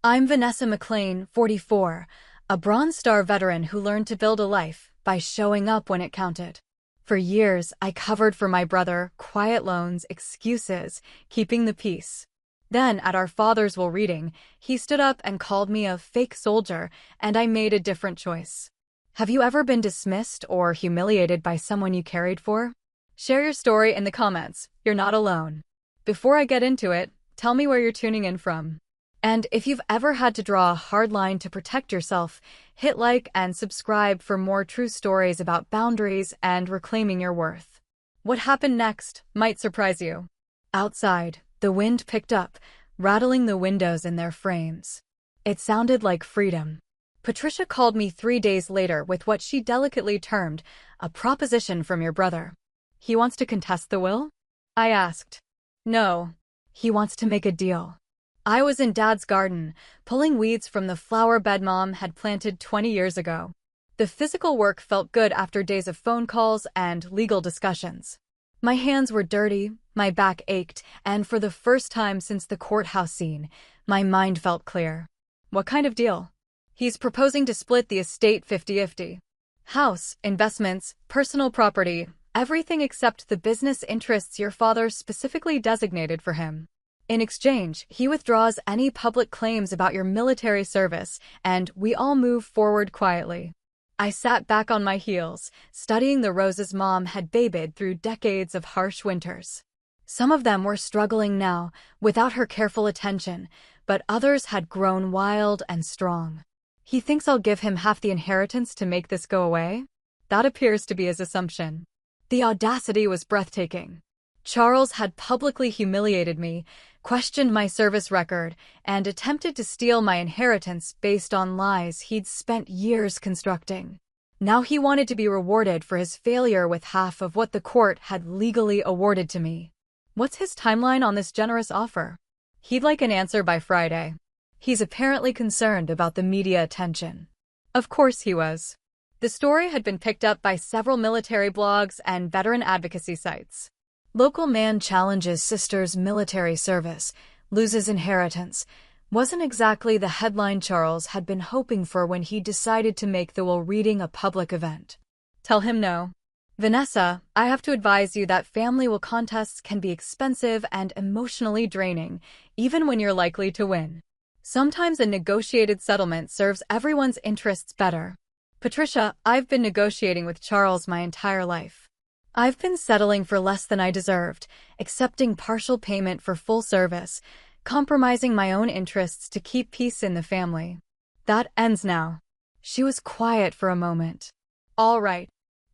I'm Vanessa McLean, 44, a Bronze Star veteran who learned to build a life by showing up when it counted. For years, I covered for my brother, quiet loans, excuses, keeping the peace. Then, at our Father's Will reading, he stood up and called me a fake soldier, and I made a different choice. Have you ever been dismissed or humiliated by someone you cared for? Share your story in the comments. You're not alone. Before I get into it, tell me where you're tuning in from. And if you've ever had to draw a hard line to protect yourself, hit like and subscribe for more true stories about boundaries and reclaiming your worth. What happened next might surprise you. Outside, the wind picked up, rattling the windows in their frames. It sounded like freedom. Patricia called me 3 days later with what she delicately termed a proposition from your brother. He wants to contest the will? I asked. No. He wants to make a deal. I was in Dad's garden, pulling weeds from the flower bed Mom had planted 20 years ago. The physical work felt good after days of phone calls and legal discussions. My hands were dirty, my back ached, and for the first time since the courthouse scene, my mind felt clear. What kind of deal? He's proposing to split the estate 50-50. House, investments, personal property, everything except the business interests your father specifically designated for him. In exchange, he withdraws any public claims about your military service, and we all move forward quietly. I sat back on my heels, studying the roses Mom had babied through decades of harsh winters. Some of them were struggling now, without her careful attention, but others had grown wild and strong. He thinks I'll give him half the inheritance to make this go away? That appears to be his assumption. The audacity was breathtaking. Charles had publicly humiliated me, questioned my service record, and attempted to steal my inheritance based on lies he'd spent years constructing. Now he wanted to be rewarded for his failure with half of what the court had legally awarded to me. What's his timeline on this generous offer? He'd like an answer by Friday. He's apparently concerned about the media attention. Of course he was. The story had been picked up by several military blogs and veteran advocacy sites. Local man challenges sister's military service, loses inheritance, wasn't exactly the headline Charles had been hoping for when he decided to make the will reading a public event. Tell him no. Vanessa, I have to advise you that family will contests can be expensive and emotionally draining, even when you're likely to win. Sometimes a negotiated settlement serves everyone's interests better. Patricia, I've been negotiating with Charles my entire life. I've been settling for less than I deserved, accepting partial payment for full service, compromising my own interests to keep peace in the family. That ends now. She was quiet for a moment. All right.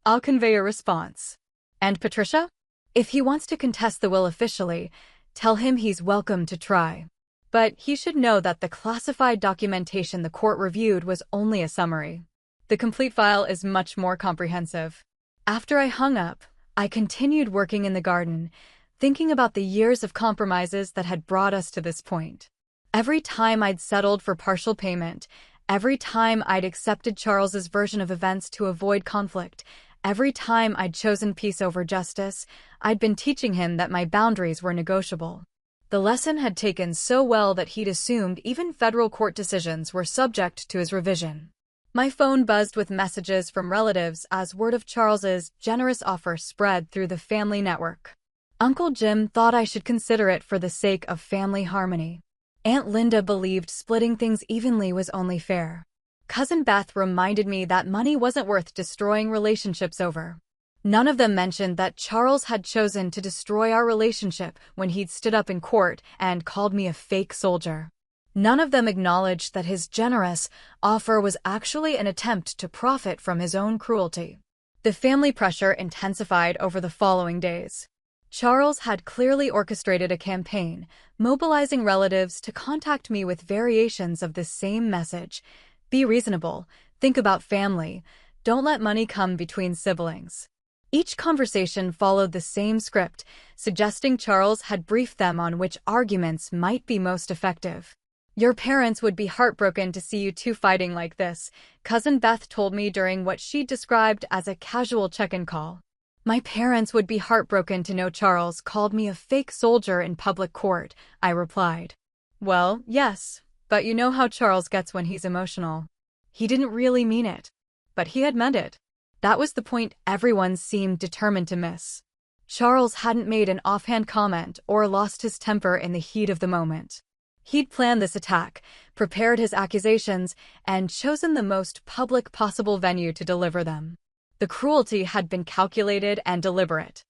I'll convey a response. And Patricia? If he wants to contest the will officially, tell him he's welcome to try. But he should know that the classified documentation the court reviewed was only a summary. The complete file is much more comprehensive. After I hung up, I continued working in the garden, thinking about the years of compromises that had brought us to this point. Every time I'd settled for partial payment, every time I'd accepted Charles's version of events to avoid conflict, every time I'd chosen peace over justice, I'd been teaching him that my boundaries were negotiable. The lesson had taken so well that he'd assumed even federal court decisions were subject to his revision. My phone buzzed with messages from relatives as word of Charles's generous offer spread through the family network. Uncle Jim thought I should consider it for the sake of family harmony. Aunt Linda believed splitting things evenly was only fair. Cousin Beth reminded me that money wasn't worth destroying relationships over. None of them mentioned that Charles had chosen to destroy our relationship when he'd stood up in court and called me a fake soldier. None of them acknowledged that his generous offer was actually an attempt to profit from his own cruelty. The family pressure intensified over the following days. Charles had clearly orchestrated a campaign, mobilizing relatives to contact me with variations of this same message. Be reasonable, think about family, don't let money come between siblings. Each conversation followed the same script, suggesting Charles had briefed them on which arguments might be most effective. Your parents would be heartbroken to see you two fighting like this, Cousin Beth told me during what she described as a casual check-in call. My parents would be heartbroken to know Charles called me a fake soldier in public court, I replied. Well, yes, But you know how Charles gets when he's emotional. He didn't really mean it. But he had meant it. That was the point everyone seemed determined to miss. Charles hadn't made an offhand comment or lost his temper in the heat of the moment. He'd planned this attack, prepared his accusations, and chosen the most public possible venue to deliver them. The cruelty had been calculated and deliberate.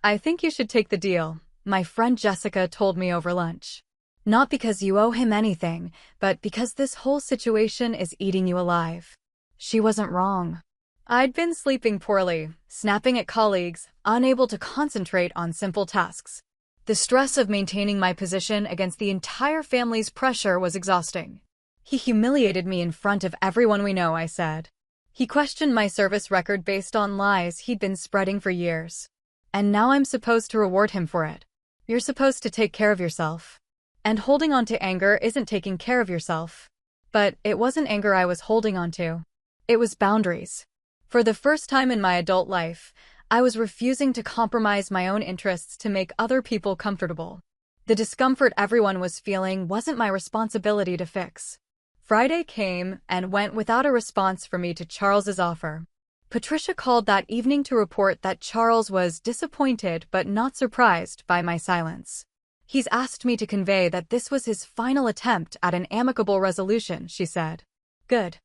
"I think you should take the deal," my friend Jessica told me over lunch. "Not because you owe him anything, but because this whole situation is eating you alive." She wasn't wrong. I'd been sleeping poorly, snapping at colleagues, unable to concentrate on simple tasks. The stress of maintaining my position against the entire family's pressure was exhausting. "He humiliated me in front of everyone we know," I said. "He questioned my service record based on lies he'd been spreading for years. And now I'm supposed to reward him for it. You're supposed to take care of yourself. And holding on to anger isn't taking care of yourself." But it wasn't anger I was holding on to. It was boundaries. For the first time in my adult life, I was refusing to compromise my own interests to make other people comfortable. The discomfort everyone was feeling wasn't my responsibility to fix. Friday came and went without a response from me to Charles's offer. Patricia called that evening to report that Charles was disappointed but not surprised by my silence. "He's asked me to convey that this was his final attempt at an amicable resolution," she said. "Good.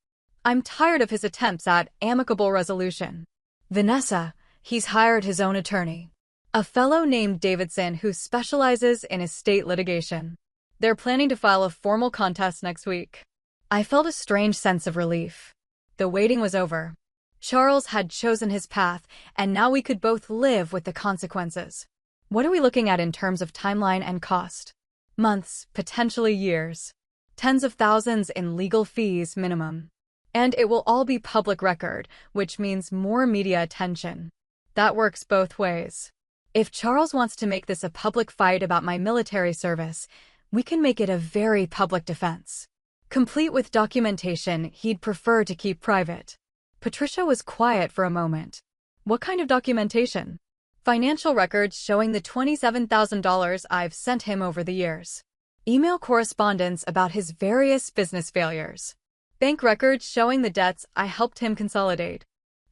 I'm tired of his attempts at amicable resolution. Vanessa, he's hired his own attorney. A fellow named Davidson who specializes in estate litigation. They're planning to file a formal contest next week." I felt a strange sense of relief. The waiting was over. Charles had chosen his path, and now we could both live with the consequences. What are we looking at in terms of timeline and cost? Months, potentially years. Tens of thousands in legal fees minimum. And it will all be public record, which means more media attention. That works both ways. If Charles wants to make this a public fight about my military service, we can make it a very public defense, complete with documentation he'd prefer to keep private. Patricia was quiet for a moment. "What kind of documentation?" "Financial records showing the $27,000 I've sent him over the years. Email correspondence about his various business failures. Bank records showing the debts I helped him consolidate.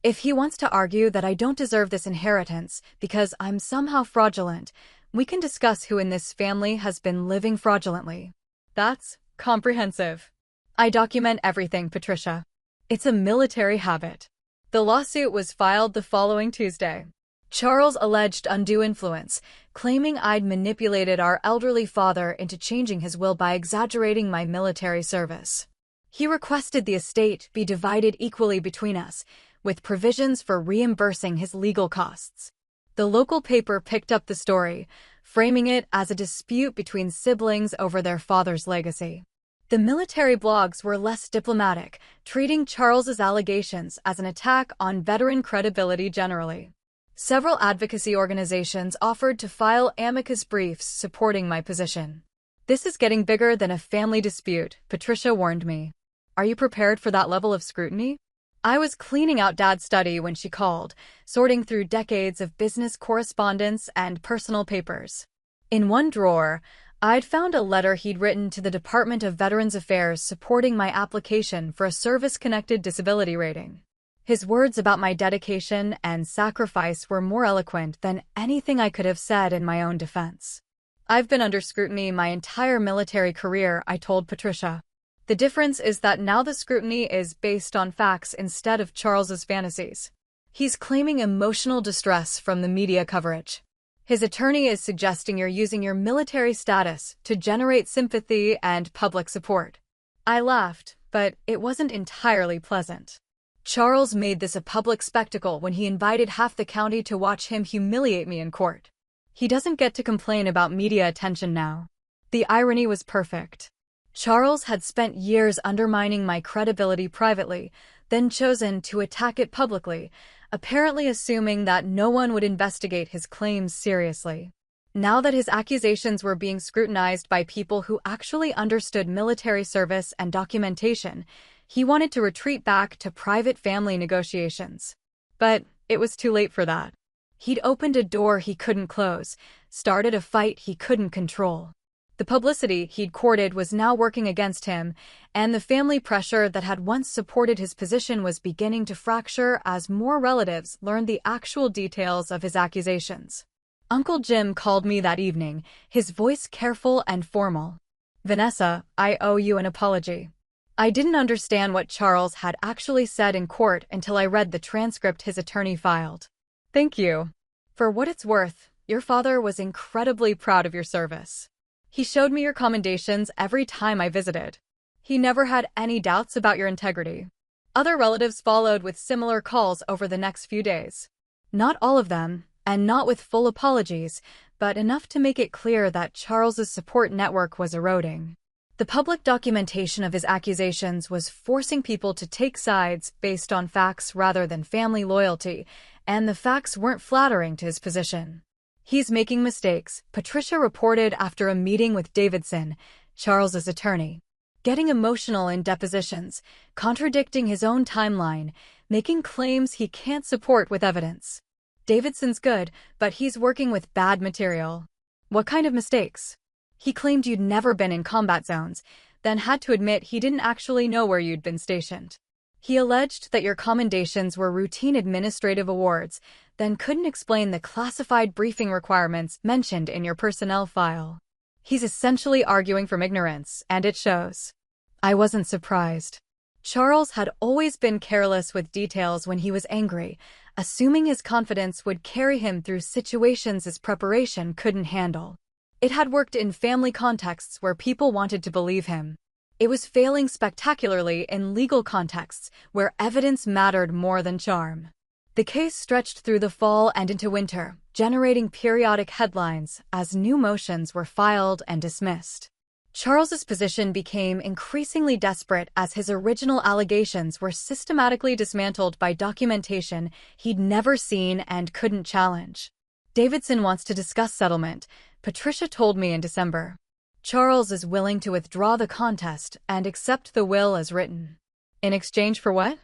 If he wants to argue that I don't deserve this inheritance because I'm somehow fraudulent, we can discuss who in this family has been living fraudulently." That's comprehensive. I document everything, Patricia. It's a military habit. The lawsuit was filed the following Tuesday. Charles alleged undue influence, claiming I'd manipulated our elderly father into changing his will by exaggerating my military service. He requested the estate be divided equally between us, with provisions for reimbursing his legal costs. The local paper picked up the story, framing it as a dispute between siblings over their father's legacy. The military blogs were less diplomatic, treating Charles's allegations as an attack on veteran credibility generally. Several advocacy organizations offered to file amicus briefs supporting my position. "This is getting bigger than a family dispute," Patricia warned me. "Are you prepared for that level of scrutiny?" I was cleaning out Dad's study when she called, sorting through decades of business correspondence and personal papers. In one drawer, I'd found a letter he'd written to the Department of Veterans Affairs supporting my application for a service-connected disability rating. His words about my dedication and sacrifice were more eloquent than anything I could have said in my own defense. "I've been under scrutiny my entire military career," I told Patricia. "The difference is that now the scrutiny is based on facts instead of Charles's fantasies. He's claiming emotional distress from the media coverage. His attorney is suggesting you're using your military status to generate sympathy and public support." I laughed, but it wasn't entirely pleasant. Charles made this a public spectacle when he invited half the county to watch him humiliate me in court. He doesn't get to complain about media attention now. The irony was perfect. Charles had spent years undermining my credibility privately, then chosen to attack it publicly, apparently assuming that no one would investigate his claims seriously. Now that his accusations were being scrutinized by people who actually understood military service and documentation, he wanted to retreat back to private family negotiations. But it was too late for that. He'd opened a door he couldn't close, started a fight he couldn't control. The publicity he'd courted was now working against him, and the family pressure that had once supported his position was beginning to fracture as more relatives learned the actual details of his accusations. Uncle Jim called me that evening, his voice careful and formal. "Vanessa, I owe you an apology." I didn't understand what Charles had actually said in court until I read the transcript his attorney filed. "Thank you. For what it's worth, your father was incredibly proud of your service. He showed me your commendations every time I visited. He never had any doubts about your integrity." Other relatives followed with similar calls over the next few days. Not all of them, and not with full apologies, but enough to make it clear that Charles's support network was eroding. The public documentation of his accusations was forcing people to take sides based on facts rather than family loyalty, and the facts weren't flattering to his position. "He's making mistakes," Patricia reported after a meeting with Davidson, Charles's attorney. "Getting emotional in depositions, contradicting his own timeline, making claims he can't support with evidence. Davidson's good, but he's working with bad material." "What kind of mistakes?" "He claimed you'd never been in combat zones, then had to admit he didn't actually know where you'd been stationed. He alleged that your commendations were routine administrative awards, then couldn't explain the classified briefing requirements mentioned in your personnel file. He's essentially arguing from ignorance, and it shows." I wasn't surprised. Charles had always been careless with details when he was angry, assuming his confidence would carry him through situations his preparation couldn't handle. It had worked in family contexts where people wanted to believe him. It was failing spectacularly in legal contexts where evidence mattered more than charm. The case stretched through the fall and into winter, generating periodic headlines as new motions were filed and dismissed. Charles's position became increasingly desperate as his original allegations were systematically dismantled by documentation he'd never seen and couldn't challenge. "Davidson wants to discuss settlement," Patricia told me in December. "Charles is willing to withdraw the contest and accept the will as written." "In exchange for what?"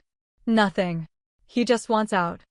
"Nothing. He just wants out."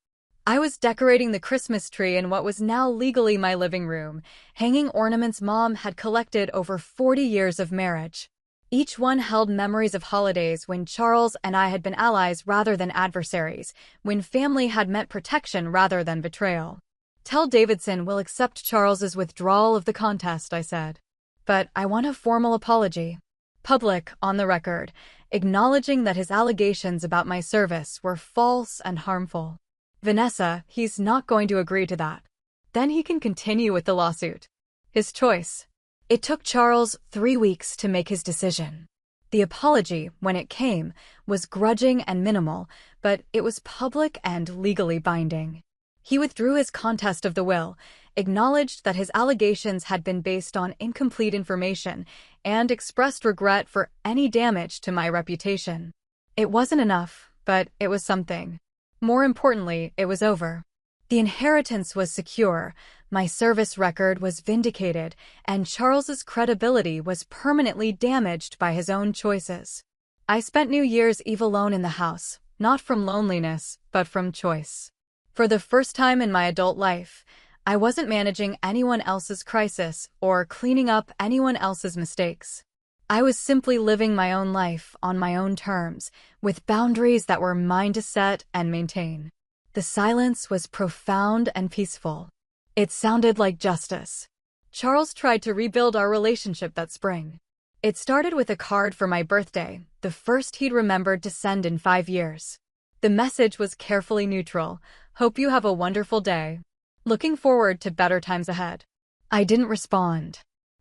I was decorating the Christmas tree in what was now legally my living room, hanging ornaments Mom had collected over 40 years of marriage. Each one held memories of holidays when Charles and I had been allies rather than adversaries, when family had meant protection rather than betrayal. "Tell Davidson we'll accept Charles's withdrawal of the contest," I said. "But I want a formal apology. Public, on the record, acknowledging that his allegations about my service were false and harmful." "Vanessa, he's not going to agree to that. Then he can continue with the lawsuit. His choice." It took Charles 3 weeks to make his decision. The apology, when it came, was grudging and minimal, but it was public and legally binding. He withdrew his contest of the will, acknowledged that his allegations had been based on incomplete information, and expressed regret for any damage to my reputation. It wasn't enough, but it was something. More importantly, it was over. The inheritance was secure, my service record was vindicated, and Charles's credibility was permanently damaged by his own choices. I spent New Year's Eve alone in the house, not from loneliness, but from choice. For the first time in my adult life, I wasn't managing anyone else's crisis or cleaning up anyone else's mistakes. I was simply living my own life on my own terms, with boundaries that were mine to set and maintain. The silence was profound and peaceful. It sounded like justice. Charles tried to rebuild our relationship that spring. It started with a card for my birthday, the first he'd remembered to send in 5 years. The message was carefully neutral. "Hope you have a wonderful day. Looking forward to better times ahead." I didn't respond.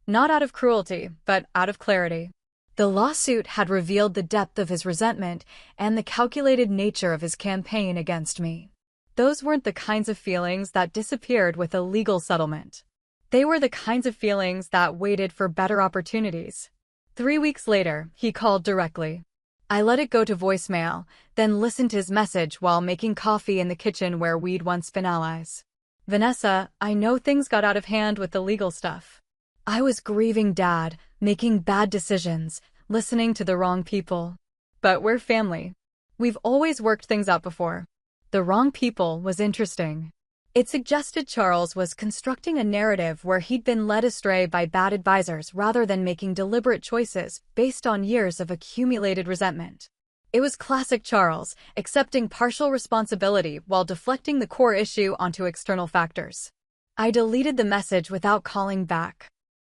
Not out of cruelty, but out of clarity. The lawsuit had revealed the depth of his resentment and the calculated nature of his campaign against me. Those weren't the kinds of feelings that disappeared with a legal settlement. They were the kinds of feelings that waited for better opportunities. 3 weeks later, he called directly. I let it go to voicemail, then listened to his message while making coffee in the kitchen where we'd once been allies. "Vanessa, I know things got out of hand with the legal stuff. I was grieving Dad, making bad decisions, listening to the wrong people. But we're family. We've always worked things out before. The wrong people was interesting. It suggested Charles was constructing a narrative where he'd been led astray by bad advisors rather than making deliberate choices based on years of accumulated resentment. It was classic Charles, accepting partial responsibility while deflecting the core issue onto external factors. I deleted the message without calling back.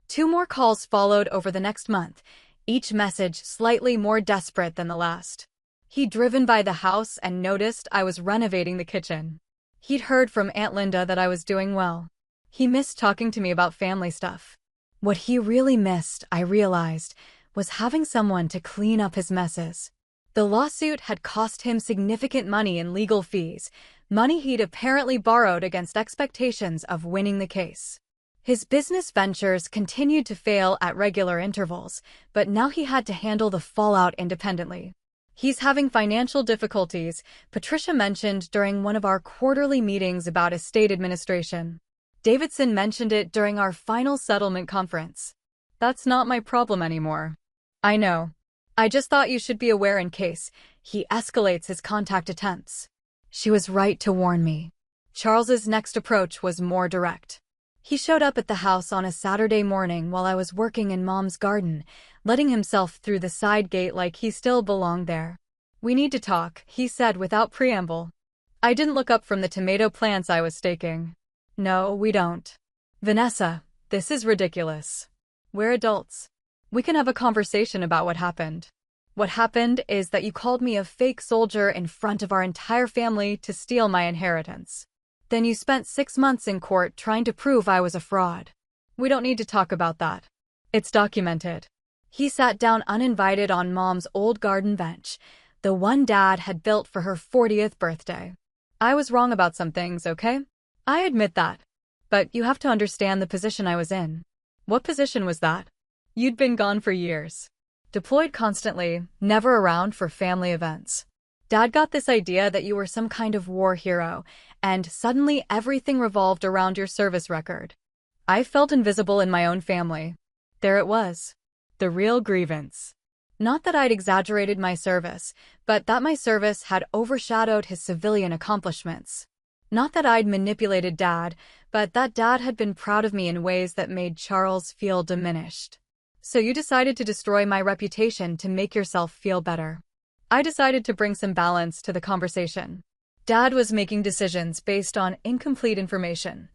2 more calls followed over the next month, each message slightly more desperate than the last. He'd driven by the house and noticed I was renovating the kitchen. He'd heard from Aunt Linda that I was doing well. He missed talking to me about family stuff. What he really missed, I realized, was having someone to clean up his messes. The lawsuit had cost him significant money in legal fees, money he'd apparently borrowed against expectations of winning the case. His business ventures continued to fail at regular intervals, but now he had to handle the fallout independently. He's having financial difficulties, Patricia mentioned during one of our quarterly meetings about estate administration. Davidson mentioned it during our final settlement conference. That's not my problem anymore. I know. I just thought you should be aware in case he escalates his contact attempts. She was right to warn me. Charles's next approach was more direct. He showed up at the house on a Saturday morning while I was working in Mom's garden, letting himself through the side gate like he still belonged there. "We need to talk," he said without preamble. I didn't look up from the tomato plants I was staking. "No, we don't. Vanessa, this is ridiculous. We're adults. We can have a conversation about what happened. What happened is that you called me a fake soldier in front of our entire family to steal my inheritance. Then you spent 6 months in court trying to prove I was a fraud. We don't need to talk about that. It's documented." He sat down uninvited on Mom's old garden bench, the one Dad had built for her 40th birthday. "I was wrong about some things, okay? I admit that. But you have to understand the position I was in." "What position was that?" "You'd been gone for years. Deployed constantly, never around for family events. Dad got this idea that you were some kind of war hero, and suddenly everything revolved around your service record. I felt invisible in my own family. There it was. The real grievance. Not that I'd exaggerated my service, but that my service had overshadowed his civilian accomplishments. Not that I'd manipulated Dad, but that Dad had been proud of me in ways that made Charles feel diminished. So you decided to destroy my reputation to make yourself feel better." I decided to bring some balance to the conversation. Dad was making decisions based on incomplete information.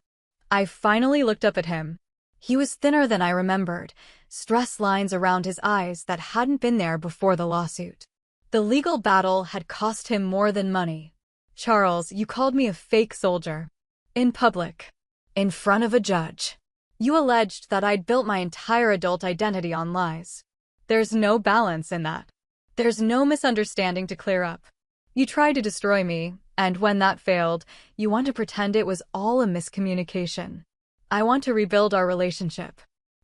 I finally looked up at him. He was thinner than I remembered, stress lines around his eyes that hadn't been there before the lawsuit. The legal battle had cost him more than money. "Charles, you called me a fake soldier. In public. In front of a judge. You alleged that I'd built my entire adult identity on lies. There's no balance in that. There's no misunderstanding to clear up. You tried to destroy me, and when that failed, you want to pretend it was all a miscommunication. I want to rebuild our relationship.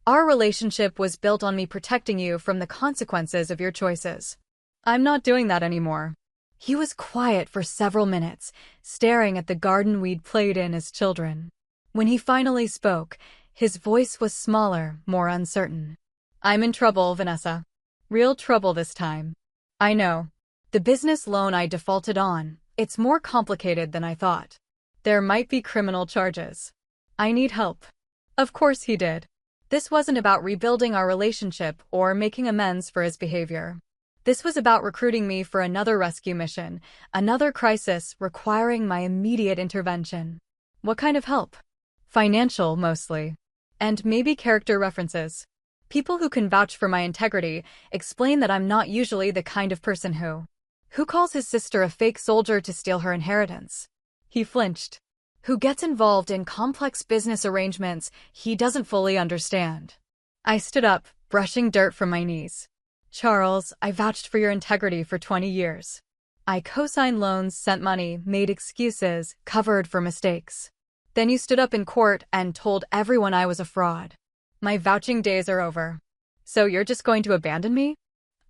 Our relationship was built on me protecting you from the consequences of your choices. I'm not doing that anymore." He was quiet for several minutes, staring at the garden we'd played in as children. When he finally spoke, his voice was smaller, more uncertain. "I'm in trouble, Vanessa. Real trouble this time. I know. The business loan I defaulted on, it's more complicated than I thought. There might be criminal charges. I need help." Of course he did. This wasn't about rebuilding our relationship or making amends for his behavior. This was about recruiting me for another rescue mission, another crisis requiring my immediate intervention. What kind of help? Financial, mostly. And maybe character references. People who can vouch for my integrity explain that I'm not usually the kind of person who calls his sister a fake soldier to steal her inheritance. He flinched. Who gets involved in complex business arrangements he doesn't fully understand. I stood up, brushing dirt from my knees. "Charles, I vouched for your integrity for 20 years. I co-signed loans, sent money, made excuses, covered for mistakes. Then you stood up in court and told everyone I was a fraud. My vouching days are over. So you're just going to abandon me?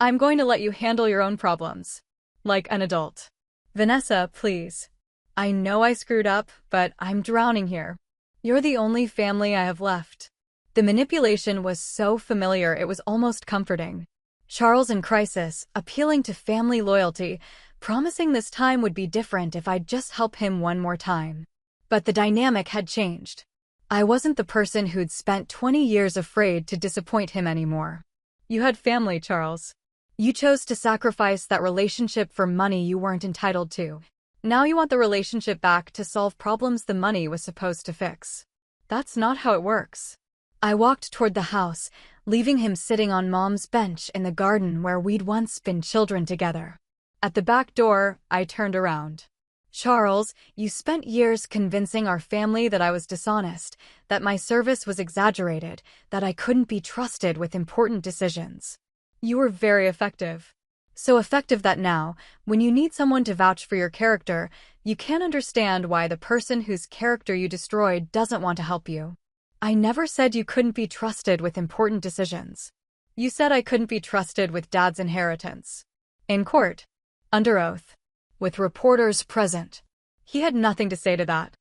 I'm going to let you handle your own problems. Like an adult. Vanessa, please. I know I screwed up, but I'm drowning here. You're the only family I have left." The manipulation was so familiar it was almost comforting. Charles in crisis, appealing to family loyalty, promising this time would be different if I'd just help him one more time. But the dynamic had changed. I wasn't the person who'd spent 20 years afraid to disappoint him anymore. You had family, Charles. You chose to sacrifice that relationship for money you weren't entitled to. Now you want the relationship back to solve problems the money was supposed to fix. That's not how it works. I walked toward the house, leaving him sitting on Mom's bench in the garden where we'd once been children together. At the back door, I turned around. Charles, you spent years convincing our family that I was dishonest, that my service was exaggerated, that I couldn't be trusted with important decisions. You were very effective. So effective that now, when you need someone to vouch for your character, you can't understand why the person whose character you destroyed doesn't want to help you. I never said you couldn't be trusted with important decisions. You said I couldn't be trusted with Dad's inheritance. In court. Under oath. With reporters present. He had nothing to say to that.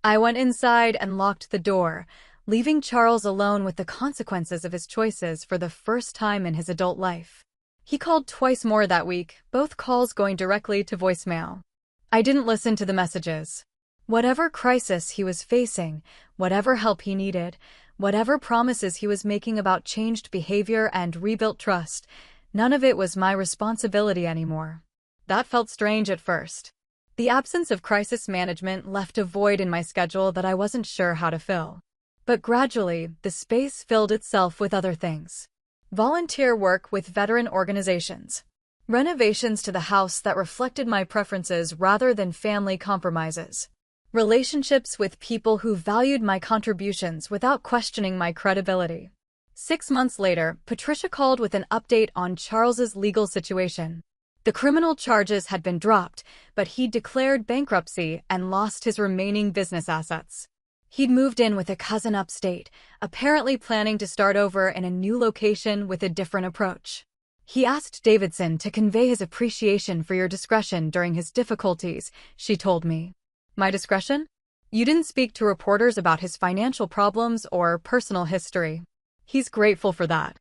I went inside and locked the door, leaving Charles alone with the consequences of his choices for the first time in his adult life. He called twice more that week, both calls going directly to voicemail. I didn't listen to the messages. Whatever crisis he was facing, whatever help he needed, whatever promises he was making about changed behavior and rebuilt trust, none of it was my responsibility anymore. That felt strange at first. The absence of crisis management left a void in my schedule that I wasn't sure how to fill. But gradually, the space filled itself with other things. Volunteer work with veteran organizations. Renovations to the house that reflected my preferences rather than family compromises. Relationships with people who valued my contributions without questioning my credibility. 6 months later, Patricia called with an update on Charles's legal situation. The criminal charges had been dropped, but he'd declared bankruptcy and lost his remaining business assets. He'd moved in with a cousin upstate, apparently planning to start over in a new location with a different approach. He asked Davidson to convey his appreciation for your discretion during his difficulties, she told me. My discretion? You didn't speak to reporters about his financial problems or personal history. He's grateful for that.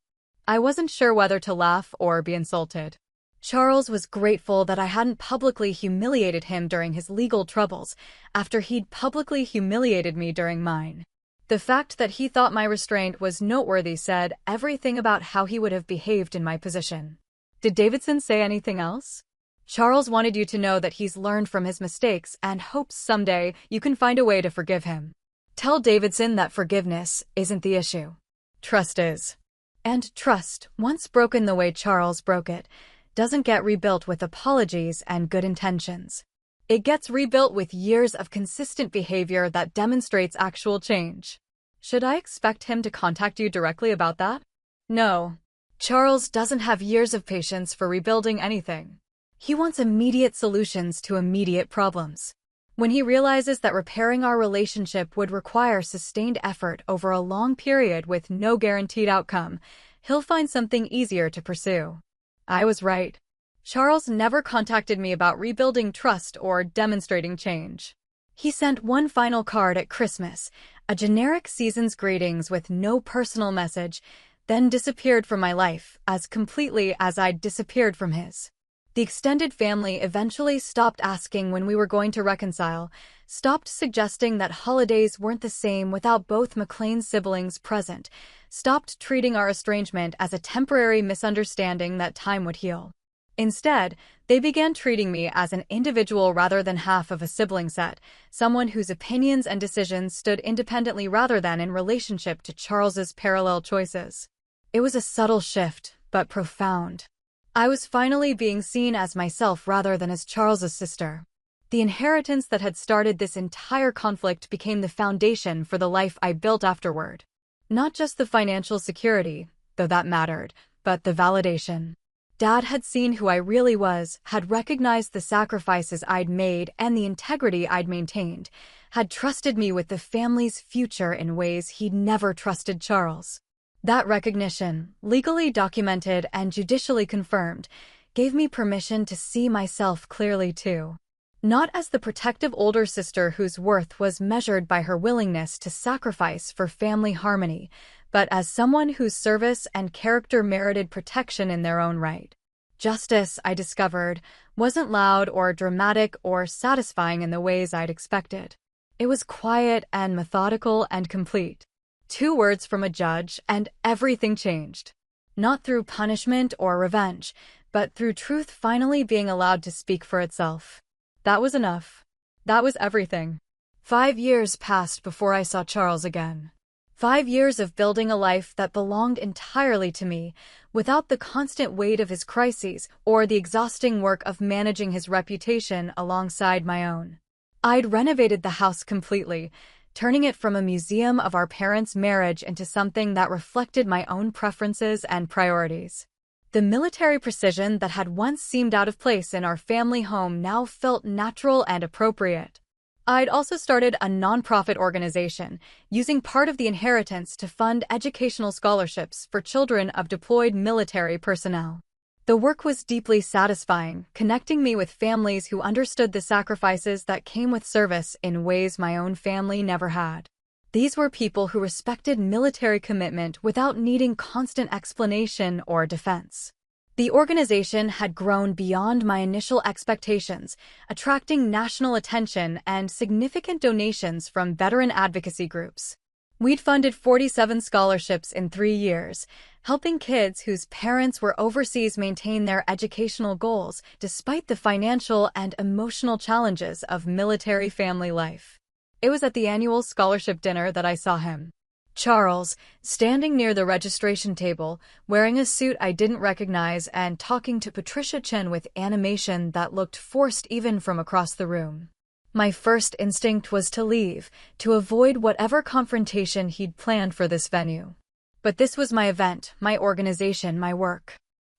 I wasn't sure whether to laugh or be insulted. Charles was grateful that I hadn't publicly humiliated him during his legal troubles, after he'd publicly humiliated me during mine. The fact that he thought my restraint was noteworthy said everything about how he would have behaved in my position. Did Davidson say anything else? Charles wanted you to know that he's learned from his mistakes and hopes someday you can find a way to forgive him. Tell Davidson that forgiveness isn't the issue. Trust is. And trust, once broken the way Charles broke it, doesn't get rebuilt with apologies and good intentions. It gets rebuilt with years of consistent behavior that demonstrates actual change. Should I expect him to contact you directly about that? No. Charles doesn't have years of patience for rebuilding anything. He wants immediate solutions to immediate problems. When he realizes that repairing our relationship would require sustained effort over a long period with no guaranteed outcome, he'll find something easier to pursue. I was right. Charles never contacted me about rebuilding trust or demonstrating change. He sent one final card at Christmas, a generic season's greetings with no personal message, then disappeared from my life as completely as I'd disappeared from his. The extended family eventually stopped asking when we were going to reconcile, stopped suggesting that holidays weren't the same without both McLean's siblings present, stopped treating our estrangement as a temporary misunderstanding that time would heal. Instead, they began treating me as an individual rather than half of a sibling set, someone whose opinions and decisions stood independently rather than in relationship to Charles's parallel choices. It was a subtle shift, but profound. I was finally being seen as myself rather than as Charles's sister. The inheritance that had started this entire conflict became the foundation for the life I built afterward. Not just the financial security, though that mattered, but the validation. Dad had seen who I really was, had recognized the sacrifices I'd made and the integrity I'd maintained, had trusted me with the family's future in ways he'd never trusted Charles. That recognition, legally documented and judicially confirmed, gave me permission to see myself clearly too. Not as the protective older sister whose worth was measured by her willingness to sacrifice for family harmony, but as someone whose service and character merited protection in their own right. Justice, I discovered, wasn't loud or dramatic or satisfying in the ways I'd expected. It was quiet and methodical and complete. 2 words from a judge, and everything changed. Not through punishment or revenge, but through truth finally being allowed to speak for itself. That was enough. That was everything. 5 years passed before I saw Charles again. 5 years of building a life that belonged entirely to me, without the constant weight of his crises or the exhausting work of managing his reputation alongside my own. I'd renovated the house completely, turning it from a museum of our parents' marriage into something that reflected my own preferences and priorities. The military precision that had once seemed out of place in our family home now felt natural and appropriate. I'd also started a nonprofit organization, using part of the inheritance to fund educational scholarships for children of deployed military personnel. The work was deeply satisfying, connecting me with families who understood the sacrifices that came with service in ways my own family never had. These were people who respected military commitment without needing constant explanation or defense. The organization had grown beyond my initial expectations, attracting national attention and significant donations from veteran advocacy groups. We'd funded 47 scholarships in 3 years, helping kids whose parents were overseas maintain their educational goals despite the financial and emotional challenges of military family life. It was at the annual scholarship dinner that I saw him. Charles, standing near the registration table, wearing a suit I didn't recognize and talking to Patricia Chen with animation that looked forced even from across the room. My first instinct was to leave, to avoid whatever confrontation he'd planned for this venue. But this was my event, my organization, my work.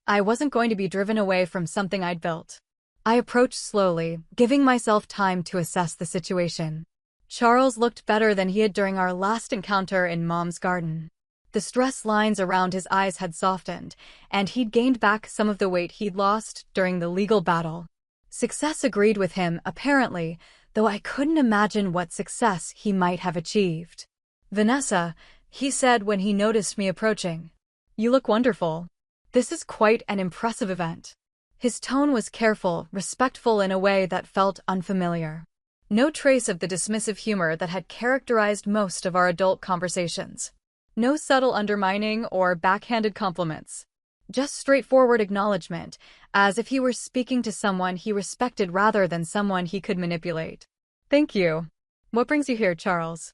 I wasn't going to be driven away from something I'd built. I approached slowly, giving myself time to assess the situation. Charles looked better than he had during our last encounter in Mom's garden. The stress lines around his eyes had softened, and he'd gained back some of the weight he'd lost during the legal battle. Success agreed with him, apparently, though I couldn't imagine what success he might have achieved. "Vanessa," he said when he noticed me approaching. "You look wonderful. This is quite an impressive event." His tone was careful, respectful in a way that felt unfamiliar. No trace of the dismissive humor that had characterized most of our adult conversations. No subtle undermining or backhanded compliments. Just straightforward acknowledgement, as if he were speaking to someone he respected rather than someone he could manipulate. "Thank you. What brings you here, Charles?"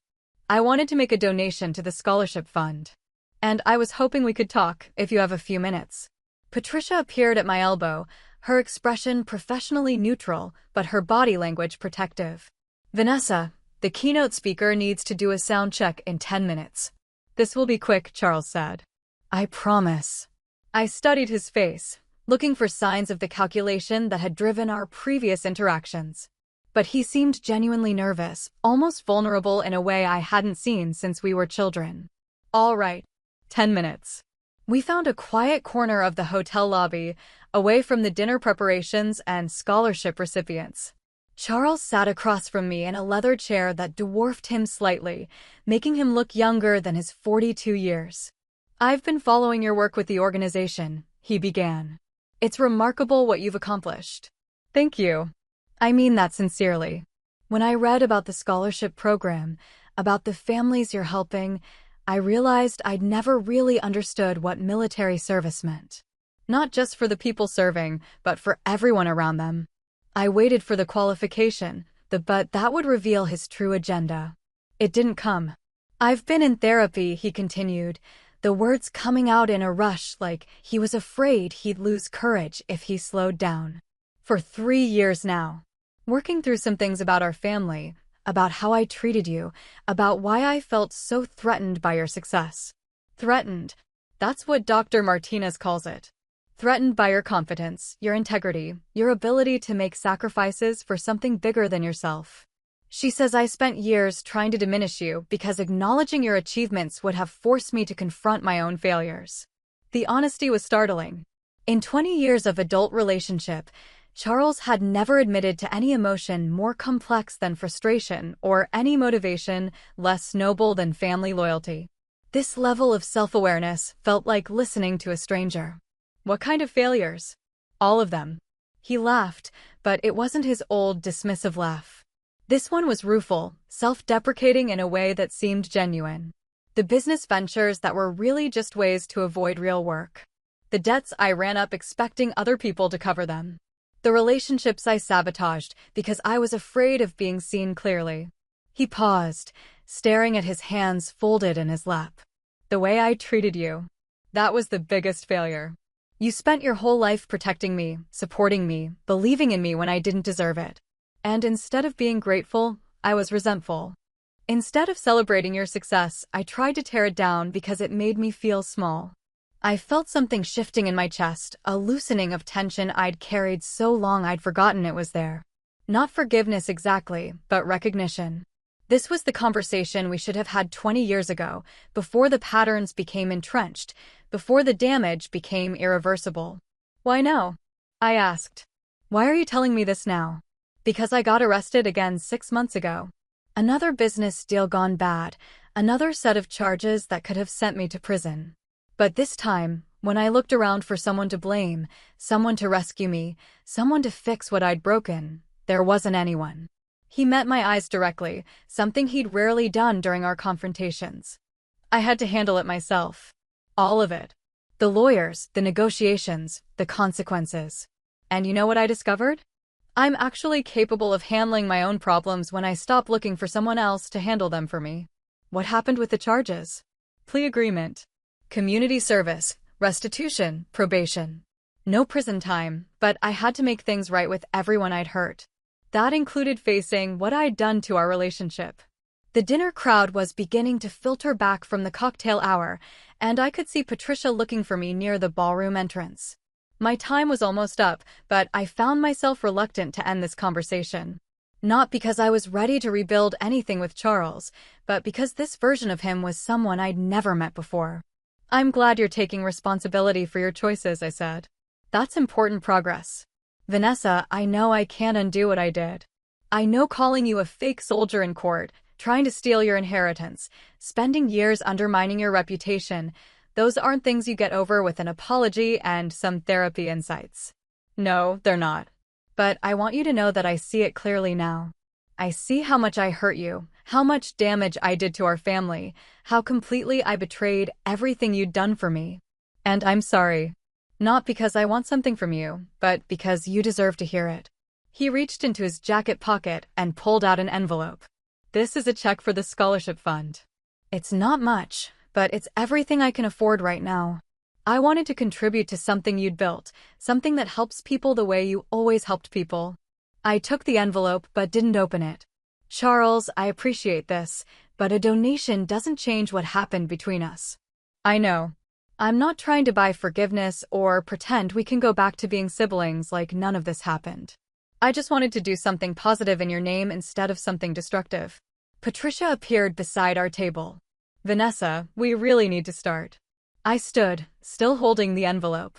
"I wanted to make a donation to the scholarship fund. And I was hoping we could talk, if you have a few minutes." Patricia appeared at my elbow, her expression professionally neutral, but her body language protective. "Vanessa, the keynote speaker needs to do a sound check in 10 minutes. "This will be quick," Charles said. "I promise." I studied his face, looking for signs of the calculation that had driven our previous interactions. But he seemed genuinely nervous, almost vulnerable in a way I hadn't seen since we were children. "All right. 10 minutes. We found a quiet corner of the hotel lobby, away from the dinner preparations and scholarship recipients. Charles sat across from me in a leather chair that dwarfed him slightly, making him look younger than his 42 years. "I've been following your work with the organization," he began. "It's remarkable what you've accomplished." "Thank you. I mean that sincerely. When I read about the scholarship program, about the families you're helping, I realized I'd never really understood what military service meant. Not just for the people serving, but for everyone around them. I waited for the qualification, but that would reveal his true agenda. It didn't come. "I've been in therapy," he continued, the words coming out in a rush like he was afraid he'd lose courage if he slowed down. "For 3 years now. Working through some things about our family, about how I treated you, about why I felt so threatened by your success." Threatened. That's what Dr. Martinez calls it. Threatened by your confidence, your integrity, your ability to make sacrifices for something bigger than yourself. She says I spent years trying to diminish you because acknowledging your achievements would have forced me to confront my own failures. The honesty was startling. In 20 years of adult relationship, Charles had never admitted to any emotion more complex than frustration or any motivation less noble than family loyalty. This level of self-awareness felt like listening to a stranger. "What kind of failures?" "All of them." He laughed, but it wasn't his old dismissive laugh. This one was rueful, self-deprecating in a way that seemed genuine. The business ventures that were really just ways to avoid real work. The debts I ran up expecting other people to cover them. The relationships I sabotaged because I was afraid of being seen clearly. He paused, staring at his hands folded in his lap. The way I treated you. That was the biggest failure. You spent your whole life protecting me, supporting me, believing in me when I didn't deserve it. And instead of being grateful, I was resentful. Instead of celebrating your success, I tried to tear it down because it made me feel small. I felt something shifting in my chest, a loosening of tension I'd carried so long I'd forgotten it was there. Not forgiveness exactly, but recognition. This was the conversation we should have had 20 years ago, before the patterns became entrenched, before the damage became irreversible. Why no? I asked. Why are you telling me this now? Because I got arrested again 6 months ago. Another business deal gone bad, another set of charges that could have sent me to prison. But this time, when I looked around for someone to blame, someone to rescue me, someone to fix what I'd broken, there wasn't anyone. He met my eyes directly, something he'd rarely done during our confrontations. I had to handle it myself. All of it. The lawyers, the negotiations, the consequences. And you know what I discovered? I'm actually capable of handling my own problems when I stop looking for someone else to handle them for me. What happened with the charges? Plea agreement. Community service, restitution, probation. No prison time, but I had to make things right with everyone I'd hurt. That included facing what I'd done to our relationship. The dinner crowd was beginning to filter back from the cocktail hour, and I could see Patricia looking for me near the ballroom entrance. My time was almost up, but I found myself reluctant to end this conversation. Not because I was ready to rebuild anything with Charles, but because this version of him was someone I'd never met before. I'm glad you're taking responsibility for your choices, I said. That's important progress. Vanessa, I know I can't undo what I did. I know calling you a fake soldier in court, trying to steal your inheritance, spending years undermining your reputation, those aren't things you get over with an apology and some therapy insights. No, they're not. But I want you to know that I see it clearly now. I see how much I hurt you, how much damage I did to our family, how completely I betrayed everything you'd done for me. And I'm sorry. Not because I want something from you, but because you deserve to hear it. He reached into his jacket pocket and pulled out an envelope. This is a check for the scholarship fund. It's not much, but it's everything I can afford right now. I wanted to contribute to something you'd built, something that helps people the way you always helped people. I took the envelope but didn't open it. Charles, I appreciate this, but a donation doesn't change what happened between us. I know. I'm not trying to buy forgiveness or pretend we can go back to being siblings like none of this happened. I just wanted to do something positive in your name instead of something destructive. Patricia appeared beside our table. Vanessa, we really need to start. I stood, still holding the envelope.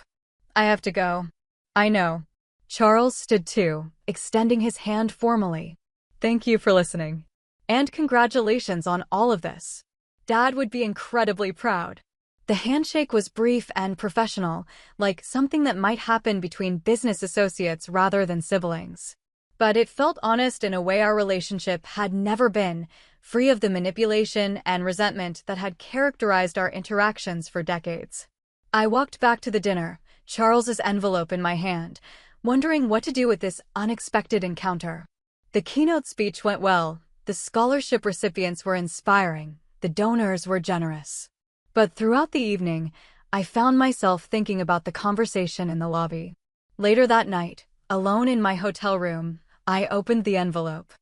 I have to go. I know. Charles stood too, extending his hand formally. Thank you for listening. And congratulations on all of this. Dad would be incredibly proud. The handshake was brief and professional, like something that might happen between business associates rather than siblings. But it felt honest in a way our relationship had never been, free of the manipulation and resentment that had characterized our interactions for decades. I walked back to the dinner, Charles's envelope in my hand, wondering what to do with this unexpected encounter. The keynote speech went well, the scholarship recipients were inspiring, the donors were generous. But throughout the evening, I found myself thinking about the conversation in the lobby. Later that night, alone in my hotel room, I opened the envelope.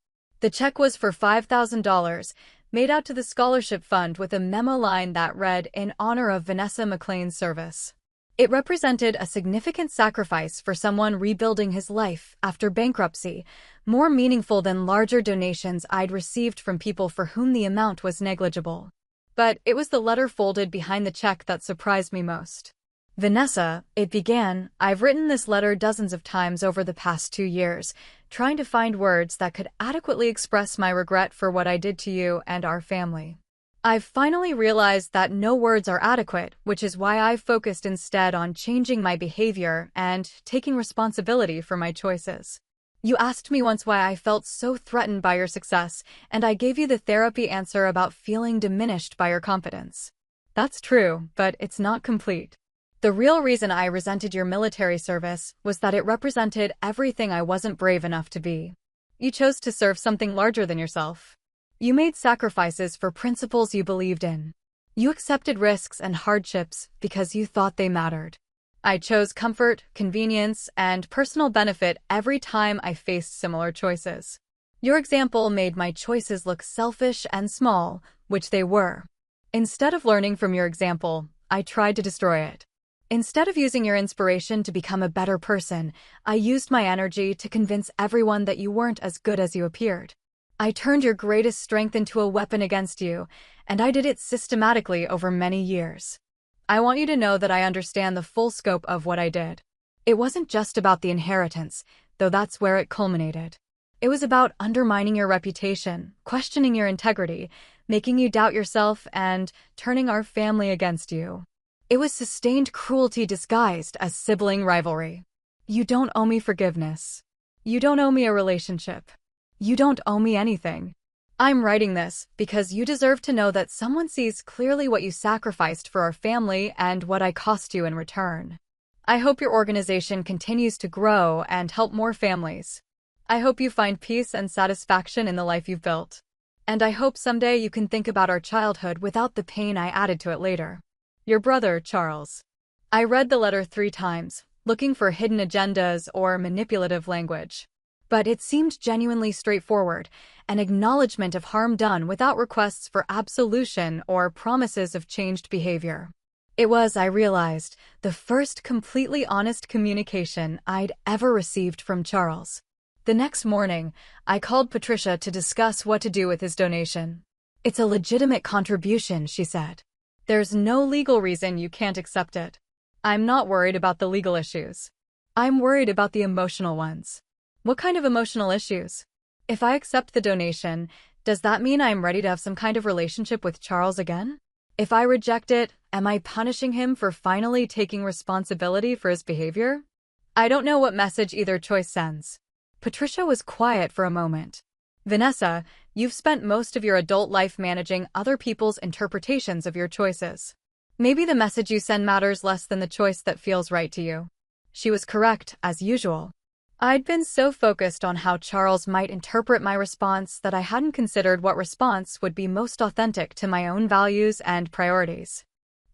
The check was for $5,000, made out to the scholarship fund with a memo line that read, "In honor of Vanessa McLean's service." It represented a significant sacrifice for someone rebuilding his life after bankruptcy, more meaningful than larger donations I'd received from people for whom the amount was negligible. But it was the letter folded behind the check that surprised me most. Vanessa, it began, I've written this letter dozens of times over the past 2 years, trying to find words that could adequately express my regret for what I did to you and our family. I've finally realized that no words are adequate, which is why I've focused instead on changing my behavior and taking responsibility for my choices. You asked me once why I felt so threatened by your success, and I gave you the therapy answer about feeling diminished by your confidence. That's true, but it's not complete. The real reason I resented your military service was that it represented everything I wasn't brave enough to be. You chose to serve something larger than yourself. You made sacrifices for principles you believed in. You accepted risks and hardships because you thought they mattered. I chose comfort, convenience, and personal benefit every time I faced similar choices. Your example made my choices look selfish and small, which they were. Instead of learning from your example, I tried to destroy it. Instead of using your inspiration to become a better person, I used my energy to convince everyone that you weren't as good as you appeared. I turned your greatest strength into a weapon against you, and I did it systematically over many years. I want you to know that I understand the full scope of what I did. It wasn't just about the inheritance, though that's where it culminated. It was about undermining your reputation, questioning your integrity, making you doubt yourself, and turning our family against you. It was sustained cruelty disguised as sibling rivalry. You don't owe me forgiveness. You don't owe me a relationship. You don't owe me anything. I'm writing this because you deserve to know that someone sees clearly what you sacrificed for our family and what I cost you in return. I hope your organization continues to grow and help more families. I hope you find peace and satisfaction in the life you've built. And I hope someday you can think about our childhood without the pain I added to it later. Your brother, Charles. I read the letter 3 times, looking for hidden agendas or manipulative language. But it seemed genuinely straightforward, an acknowledgement of harm done without requests for absolution or promises of changed behavior. It was, I realized, the first completely honest communication I'd ever received from Charles. The next morning, I called Patricia to discuss what to do with his donation. It's a legitimate contribution, she said. There's no legal reason you can't accept it. I'm not worried about the legal issues. I'm worried about the emotional ones. What kind of emotional issues? If I accept the donation, does that mean I'm ready to have some kind of relationship with Charles again? If I reject it, am I punishing him for finally taking responsibility for his behavior? I don't know what message either choice sends. Patricia was quiet for a moment. Vanessa, you've spent most of your adult life managing other people's interpretations of your choices. Maybe the message you send matters less than the choice that feels right to you. She was correct, as usual. I'd been so focused on how Charles might interpret my response that I hadn't considered what response would be most authentic to my own values and priorities.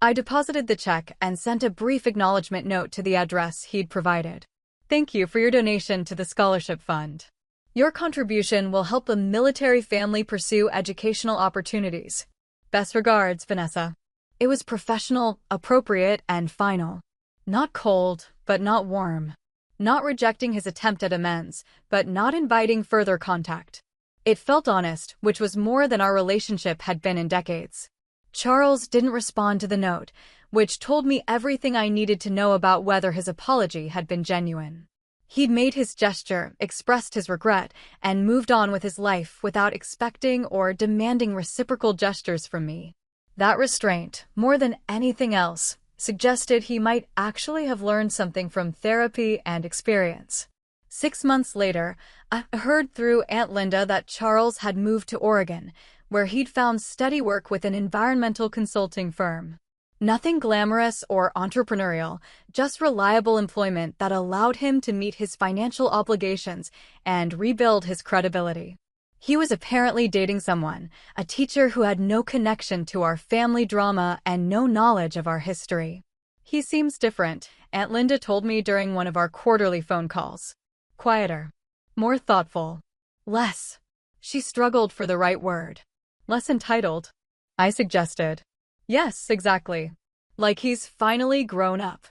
I deposited the check and sent a brief acknowledgement note to the address he'd provided. Thank you for your donation to the scholarship fund. Your contribution will help a military family pursue educational opportunities. Best regards, Vanessa. It was professional, appropriate, and final. Not cold, but not warm. Not rejecting his attempt at amends, but not inviting further contact. It felt honest, which was more than our relationship had been in decades. Charles didn't respond to the note, which told me everything I needed to know about whether his apology had been genuine. He'd made his gesture, expressed his regret, and moved on with his life without expecting or demanding reciprocal gestures from me. That restraint, more than anything else, suggested he might actually have learned something from therapy and experience. 6 months later, I heard through Aunt Linda that Charles had moved to Oregon, where he'd found steady work with an environmental consulting firm. Nothing glamorous or entrepreneurial, just reliable employment that allowed him to meet his financial obligations and rebuild his credibility. He was apparently dating someone, a teacher who had no connection to our family drama and no knowledge of our history. He seems different, Aunt Linda told me during one of our quarterly phone calls. Quieter. More thoughtful. Less. She struggled for the right word. Less entitled. I suggested. Yes, exactly. Like he's finally grown up.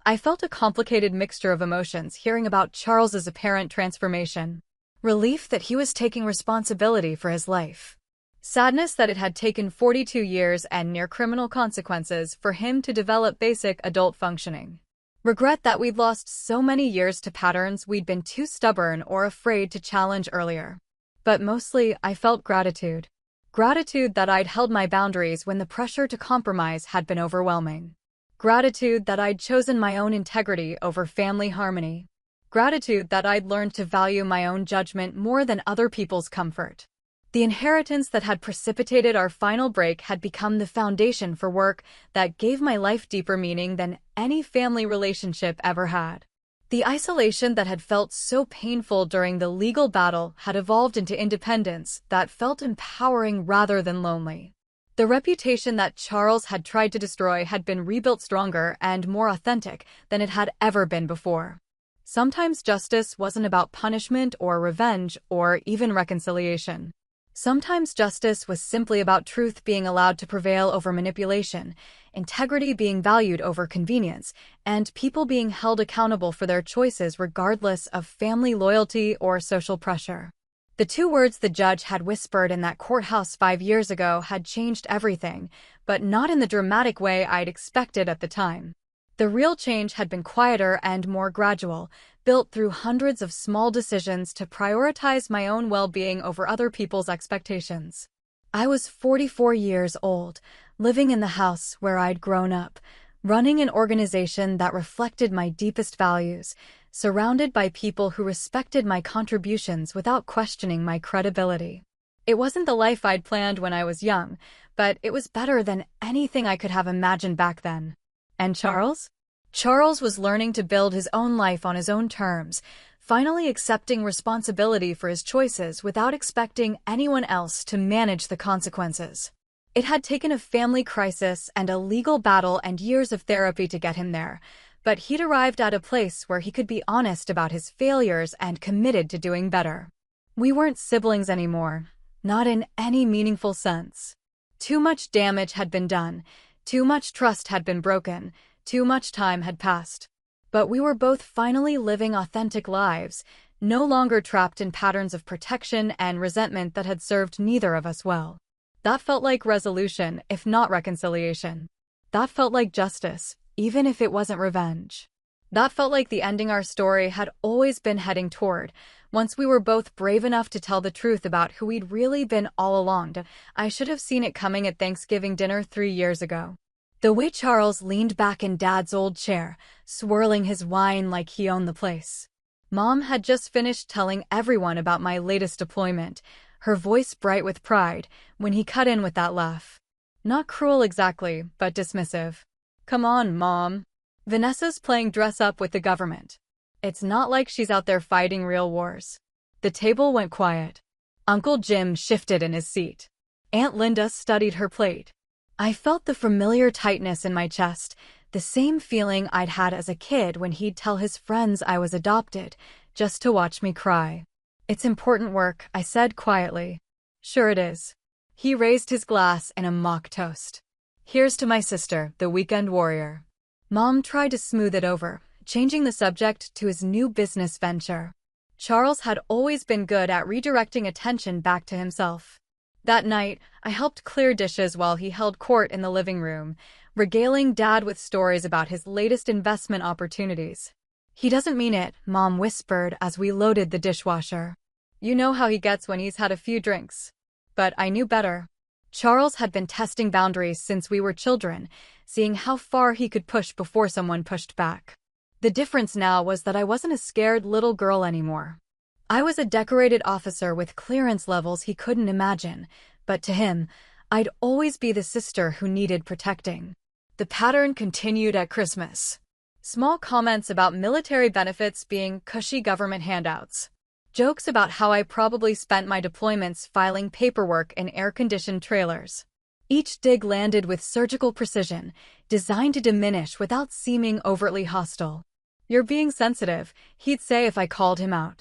I felt a complicated mixture of emotions hearing about Charles's apparent transformation. Relief that he was taking responsibility for his life. Sadness that it had taken 42 years and near criminal consequences for him to develop basic adult functioning. Regret that we'd lost so many years to patterns we'd been too stubborn or afraid to challenge earlier. But mostly, I felt gratitude. Gratitude that I'd held my boundaries when the pressure to compromise had been overwhelming. Gratitude that I'd chosen my own integrity over family harmony. Gratitude that I'd learned to value my own judgment more than other people's comfort. The inheritance that had precipitated our final break had become the foundation for work that gave my life deeper meaning than any family relationship ever had. The isolation that had felt so painful during the legal battle had evolved into independence that felt empowering rather than lonely. The reputation that Charles had tried to destroy had been rebuilt stronger and more authentic than it had ever been before. Sometimes justice wasn't about punishment or revenge or even reconciliation. Sometimes justice was simply about truth being allowed to prevail over manipulation, integrity being valued over convenience, and people being held accountable for their choices regardless of family loyalty or social pressure. The two words the judge had whispered in that courthouse 5 years ago had changed everything, but not in the dramatic way I'd expected at the time. The real change had been quieter and more gradual, built through hundreds of small decisions to prioritize my own well-being over other people's expectations. I was 44 years old, living in the house where I'd grown up, running an organization that reflected my deepest values, surrounded by people who respected my contributions without questioning my credibility. It wasn't the life I'd planned when I was young, but it was better than anything I could have imagined back then. And Charles? Charles was learning to build his own life on his own terms, finally accepting responsibility for his choices without expecting anyone else to manage the consequences. It had taken a family crisis and a legal battle and years of therapy to get him there, but he'd arrived at a place where he could be honest about his failures and committed to doing better. We weren't siblings anymore, not in any meaningful sense. Too much damage had been done, too much trust had been broken, too much time had passed. But we were both finally living authentic lives, no longer trapped in patterns of protection and resentment that had served neither of us well. That felt like resolution, if not reconciliation. That felt like justice, even if it wasn't revenge. That felt like the ending our story had always been heading toward, once we were both brave enough to tell the truth about who we'd really been all along. I should have seen it coming at Thanksgiving dinner 3 years ago. The way Charles leaned back in Dad's old chair, swirling his wine like he owned the place. Mom had just finished telling everyone about my latest deployment, her voice bright with pride, when he cut in with that laugh. Not cruel exactly, but dismissive. "Come on, Mom. Vanessa's playing dress-up with the government. It's not like she's out there fighting real wars." The table went quiet. Uncle Jim shifted in his seat. Aunt Linda studied her plate. I felt the familiar tightness in my chest, the same feeling I'd had as a kid when he'd tell his friends I was adopted, just to watch me cry. "It's important work," I said quietly. "Sure it is." He raised his glass in a mock toast. "Here's to my sister, the weekend warrior." Mom tried to smooth it over, changing the subject to his new business venture. Charles had always been good at redirecting attention back to himself. That night, I helped clear dishes while he held court in the living room, regaling Dad with stories about his latest investment opportunities. "He doesn't mean it," Mom whispered as we loaded the dishwasher. "You know how he gets when he's had a few drinks." But I knew better. Charles had been testing boundaries since we were children, seeing how far he could push before someone pushed back. The difference now was that I wasn't a scared little girl anymore. I was a decorated officer with clearance levels he couldn't imagine, but to him, I'd always be the sister who needed protecting. The pattern continued at Christmas. Small comments about military benefits being cushy government handouts. Jokes about how I probably spent my deployments filing paperwork in air-conditioned trailers. Each dig landed with surgical precision, designed to diminish without seeming overtly hostile. "You're being sensitive," he'd say if I called him out.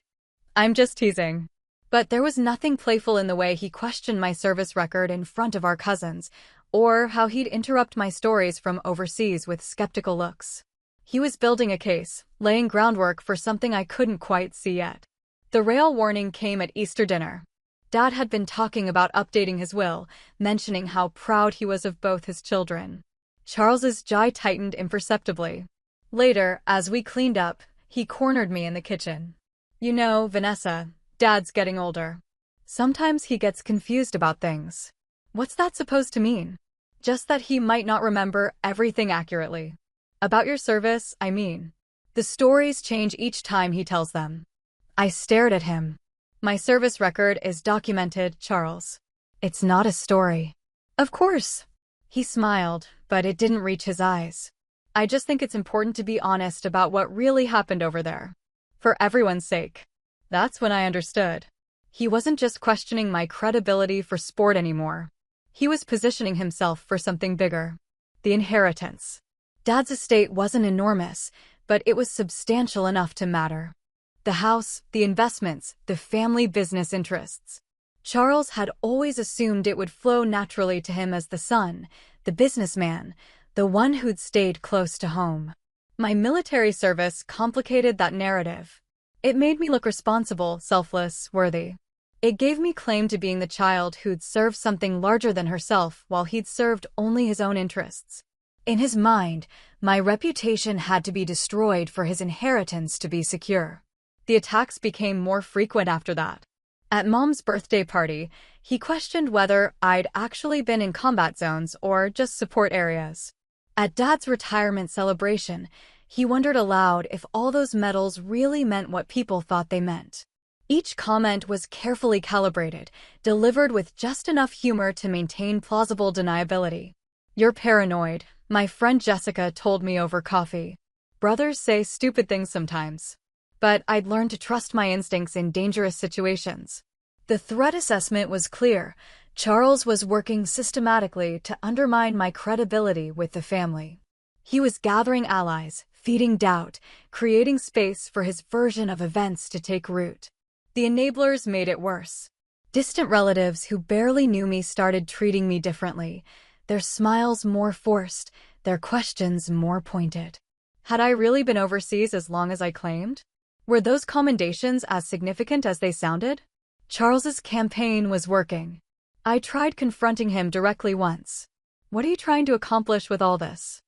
"I'm just teasing." But there was nothing playful in the way he questioned my service record in front of our cousins, or how he'd interrupt my stories from overseas with skeptical looks. He was building a case, laying groundwork for something I couldn't quite see yet. The rail warning came at Easter dinner. Dad had been talking about updating his will, mentioning how proud he was of both his children. Charles's jaw tightened imperceptibly. Later, as we cleaned up, he cornered me in the kitchen. "You know, Vanessa, Dad's getting older. Sometimes he gets confused about things." "What's that supposed to mean?" "Just that he might not remember everything accurately." "About your service, I mean." The stories change each time he tells them. I stared at him. My service record is documented, Charles. It's not a story. Of course. He smiled, but it didn't reach his eyes. I just think it's important to be honest about what really happened over there. For everyone's sake. That's when I understood. He wasn't just questioning my credibility for sport anymore. He was positioning himself for something bigger. The inheritance. Dad's estate wasn't enormous, but it was substantial enough to matter. The house, the investments, the family business interests. Charles had always assumed it would flow naturally to him as the son, the businessman, the one who'd stayed close to home. My military service complicated that narrative. It made me look responsible, selfless, worthy. It gave me claim to being the child who'd served something larger than herself while he'd served only his own interests. In his mind, my reputation had to be destroyed for his inheritance to be secure. The attacks became more frequent after that. At Mom's birthday party, he questioned whether I'd actually been in combat zones or just support areas. At Dad's retirement celebration, he wondered aloud if all those medals really meant what people thought they meant. Each comment was carefully calibrated, delivered with just enough humor to maintain plausible deniability. You're paranoid, my friend Jessica told me over coffee. Brothers say stupid things sometimes. But I'd learned to trust my instincts in dangerous situations. The threat assessment was clear. Charles was working systematically to undermine my credibility with the family. He was gathering allies, feeding doubt, creating space for his version of events to take root. The enablers made it worse. Distant relatives who barely knew me started treating me differently, their smiles more forced, their questions more pointed. Had I really been overseas as long as I claimed? Were those commendations as significant as they sounded? Charles's campaign was working. I tried confronting him directly once. What are you trying to accomplish with all this?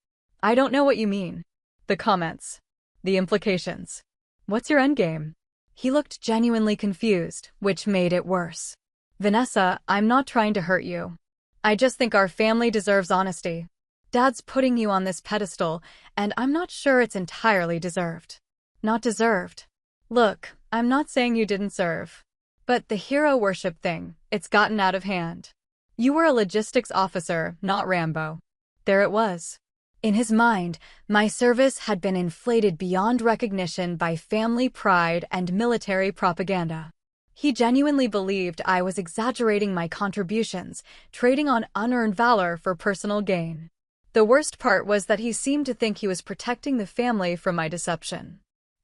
I don't know what you mean. The comments. The implications. What's your endgame? He looked genuinely confused, which made it worse. Vanessa, I'm not trying to hurt you. I just think our family deserves honesty. Dad's putting you on this pedestal, and I'm not sure it's entirely deserved. Not deserved. Look, I'm not saying you didn't serve. But the hero worship thing, it's gotten out of hand. You were a logistics officer, not Rambo. There it was. In his mind, my service had been inflated beyond recognition by family pride and military propaganda. He genuinely believed I was exaggerating my contributions, trading on unearned valor for personal gain. The worst part was that he seemed to think he was protecting the family from my deception.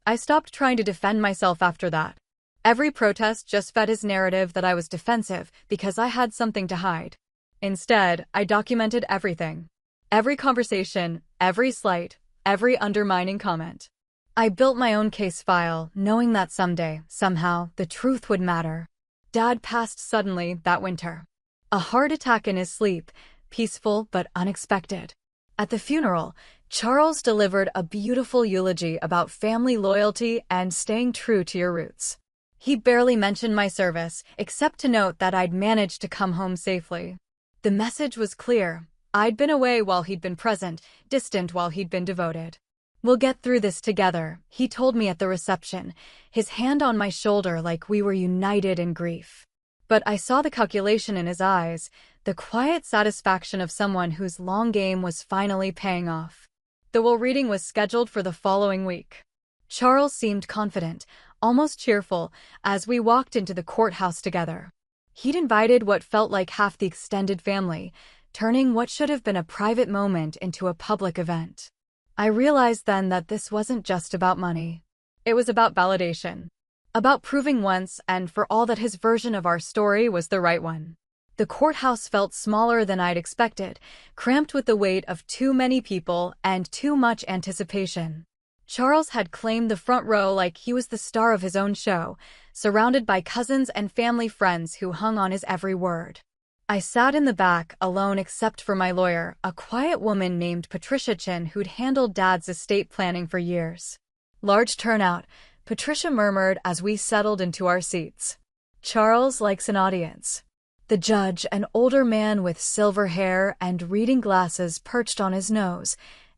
I stopped trying to defend myself after that. Every protest just fed his narrative that I was defensive because I had something to hide. Instead, I documented everything. Every conversation, every slight, every undermining comment. I built my own case file, knowing that someday, somehow, the truth would matter. Dad passed suddenly that winter. A heart attack in his sleep, peaceful but unexpected. At the funeral, Charles delivered a beautiful eulogy about family loyalty and staying true to your roots. He barely mentioned my service, except to note that I'd managed to come home safely. The message was clear. I'd been away while he'd been present, distant while he'd been devoted. We'll get through this together, he told me at the reception, his hand on my shoulder like we were united in grief. But I saw the calculation in his eyes, the quiet satisfaction of someone whose long game was finally paying off. The will reading was scheduled for the following week. Charles seemed confident, almost cheerful, as we walked into the courthouse together. He'd invited what felt like half the extended family, turning what should have been a private moment into a public event. I realized then that this wasn't just about money. It was about validation. About proving once and for all that his version of our story was the right one. The courthouse felt smaller than I'd expected, cramped with the weight of too many people and too much anticipation. Charles had claimed the front row like he was the star of his own show, surrounded by cousins and family friends who hung on his every word. I sat in the back, alone except for my lawyer, a quiet woman named Patricia Chin who'd handled Dad's estate planning for years. Large turnout, Patricia murmured as we settled into our seats. Charles likes an audience. The judge, an older man with silver hair and reading glasses perched on his nose,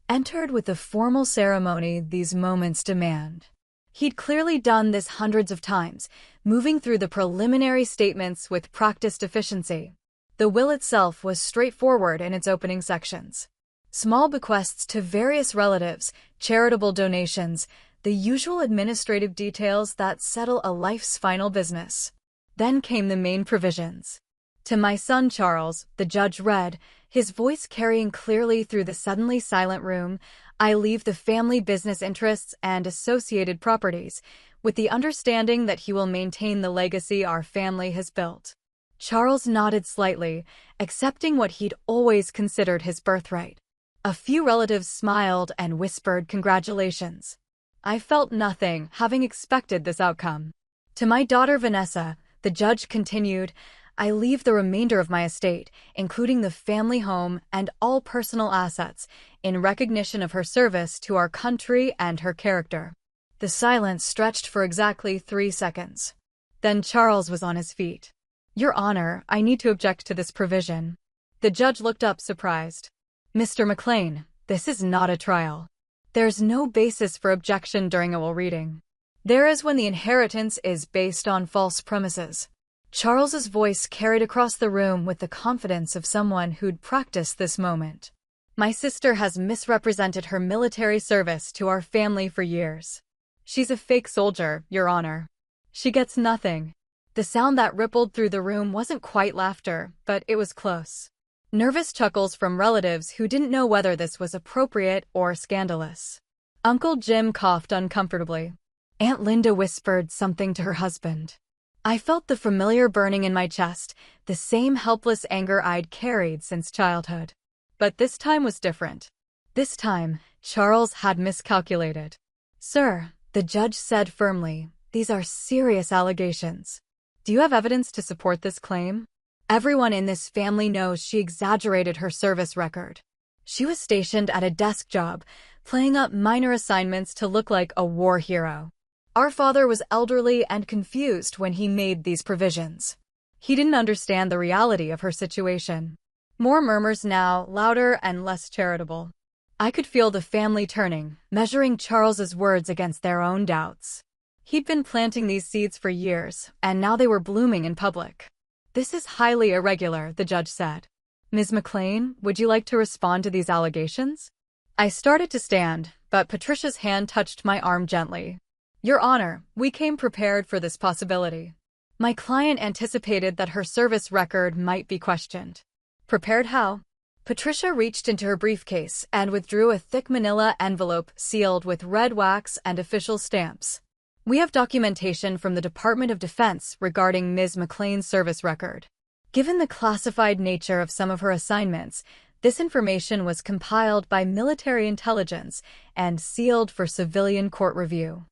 entered with the formal ceremony these moments demand. He'd clearly done this hundreds of times, moving through the preliminary statements with practiced efficiency. The will itself was straightforward in its opening sections. Small bequests to various relatives, charitable donations, the usual administrative details that settle a life's final business. Then came the main provisions. To my son Charles, the judge read, his voice carrying clearly through the suddenly silent room, I leave the family business interests and associated properties, with the understanding that he will maintain the legacy our family has built. Charles nodded slightly, accepting what he'd always considered his birthright. A few relatives smiled and whispered congratulations. I felt nothing, having expected this outcome. To my daughter Vanessa, the judge continued, I leave the remainder of my estate, including the family home and all personal assets, in recognition of her service to our country and her character. The silence stretched for exactly 3 seconds. Then Charles was on his feet. Your Honor, I need to object to this provision. The judge looked up surprised. Mr. McLean, this is not a trial. There's no basis for objection during a will reading. There is when the inheritance is based on false premises. Charles's voice carried across the room with the confidence of someone who'd practiced this moment. My sister has misrepresented her military service to our family for years. She's a fake soldier, Your Honor. She gets nothing. The sound that rippled through the room wasn't quite laughter, but it was close. Nervous chuckles from relatives who didn't know whether this was appropriate or scandalous. Uncle Jim coughed uncomfortably. Aunt Linda whispered something to her husband. I felt the familiar burning in my chest, the same helpless anger I'd carried since childhood. But this time was different. This time, Charles had miscalculated. Sir, the judge said firmly, these are serious allegations. Do you have evidence to support this claim? Everyone in this family knows she exaggerated her service record. She was stationed at a desk job, playing up minor assignments to look like a war hero. Our father was elderly and confused when he made these provisions. He didn't understand the reality of her situation. More murmurs now, louder and less charitable. I could feel the family turning, measuring Charles's words against their own doubts. He'd been planting these seeds for years, and now they were blooming in public. This is highly irregular, the judge said. Ms. McLean, would you like to respond to these allegations? I started to stand, but Patricia's hand touched my arm gently. Your Honor, we came prepared for this possibility. My client anticipated that her service record might be questioned. Prepared how? Patricia reached into her briefcase and withdrew a thick manila envelope sealed with red wax and official stamps. We have documentation from the Department of Defense regarding Ms. McLean's service record. Given the classified nature of some of her assignments, this information was compiled by military intelligence and sealed for civilian court review.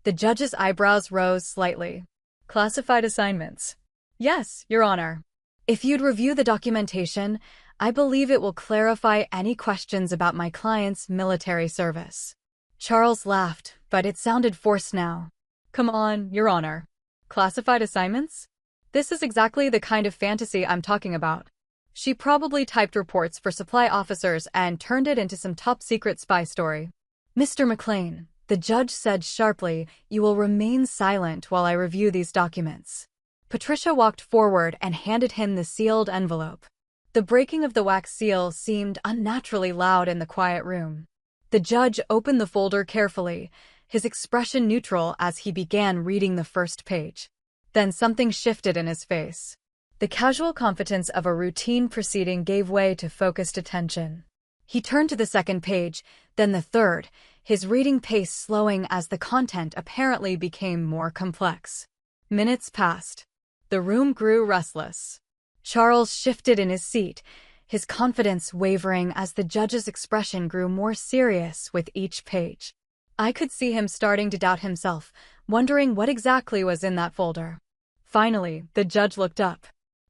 The judge's eyebrows rose slightly. Classified assignments. Yes, Your Honor. If you'd review the documentation, I believe it will clarify any questions about my client's military service. Charles laughed, but it sounded forced now. Come on, Your Honor. Classified assignments? This is exactly the kind of fantasy I'm talking about. She probably typed reports for supply officers and turned it into some top-secret spy story. Mr. McLean, the judge said sharply, you will remain silent while I review these documents. Patricia walked forward and handed him the sealed envelope. The breaking of the wax seal seemed unnaturally loud in the quiet room. The judge opened the folder carefully, his expression neutral as he began reading the first page. Then something shifted in his face. The casual confidence of a routine proceeding gave way to focused attention. He turned to the second page, then the third, his reading pace slowing as the content apparently became more complex. Minutes passed. The room grew restless. Charles shifted in his seat, his confidence wavering as the judge's expression grew more serious with each page. I could see him starting to doubt himself, wondering what exactly was in that folder. Finally, the judge looked up.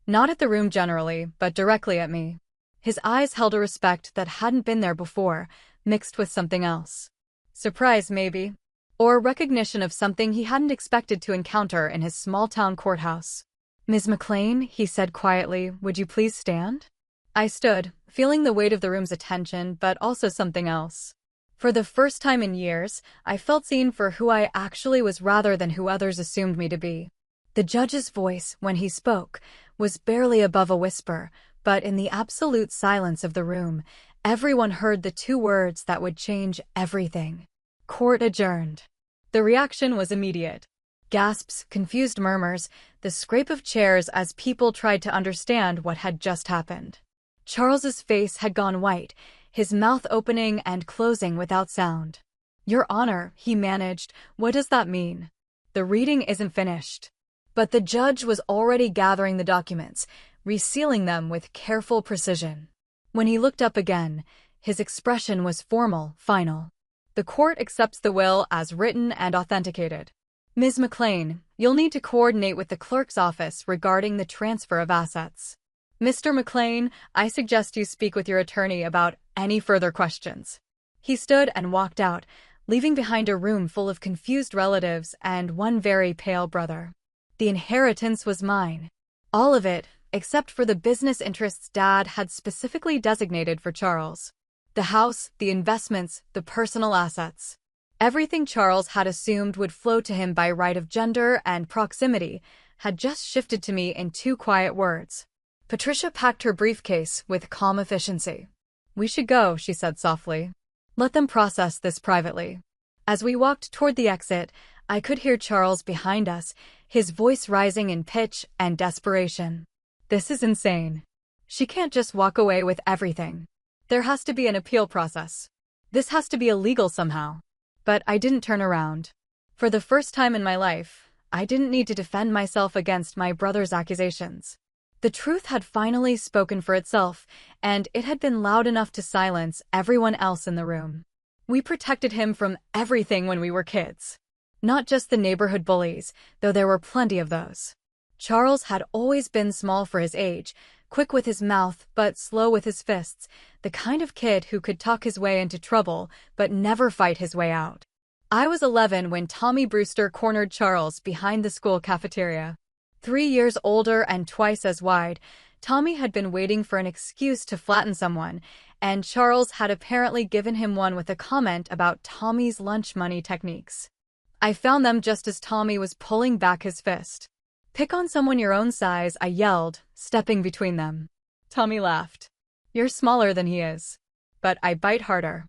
Not at the room generally, but directly at me. His eyes held a respect that hadn't been there before, mixed with something else. Surprise, maybe. Or recognition of something he hadn't expected to encounter in his small-town courthouse. Ms. McLean, he said quietly, would you please stand? I stood, feeling the weight of the room's attention, but also something else. For the first time in years, I felt seen for who I actually was rather than who others assumed me to be. The judge's voice, when he spoke, was barely above a whisper, but in the absolute silence of the room, everyone heard the two words that would change everything. Court adjourned. The reaction was immediate. Gasps, confused murmurs, the scrape of chairs as people tried to understand what had just happened. Charles's face had gone white, his mouth opening and closing without sound. "Your Honor," he managed, "what does that mean? The reading isn't finished." But the judge was already gathering the documents, resealing them with careful precision. When he looked up again, his expression was formal, final. "The court accepts the will as written and authenticated. Ms. McLean, you'll need to coordinate with the clerk's office regarding the transfer of assets. Mr. McLean, I suggest you speak with your attorney about any further questions." He stood and walked out, leaving behind a room full of confused relatives and one very pale brother. The inheritance was mine. All of it, except for the business interests Dad had specifically designated for Charles. The house, the investments, the personal assets. Everything Charles had assumed would flow to him by right of gender and proximity had just shifted to me in two quiet words. Patricia packed her briefcase with calm efficiency. "We should go," she said softly. "Let them process this privately." As we walked toward the exit, I could hear Charles behind us, his voice rising in pitch and desperation. "This is insane. She can't just walk away with everything. There has to be an appeal process. This has to be illegal somehow." But I didn't turn around. For the first time in my life, I didn't need to defend myself against my brother's accusations. The truth had finally spoken for itself, and it had been loud enough to silence everyone else in the room. We protected him from everything when we were kids. Not just the neighborhood bullies, though there were plenty of those. Charles had always been small for his age, quick with his mouth but slow with his fists, the kind of kid who could talk his way into trouble but never fight his way out. I was 11 when Tommy Brewster cornered Charles behind the school cafeteria. 3 years older and twice as wide, Tommy had been waiting for an excuse to flatten someone, and Charles had apparently given him one with a comment about Tommy's lunch money techniques. I found them just as Tommy was pulling back his fist. "Pick on someone your own size," I yelled, stepping between them. Tommy laughed. "You're smaller than he is." But I bite harder.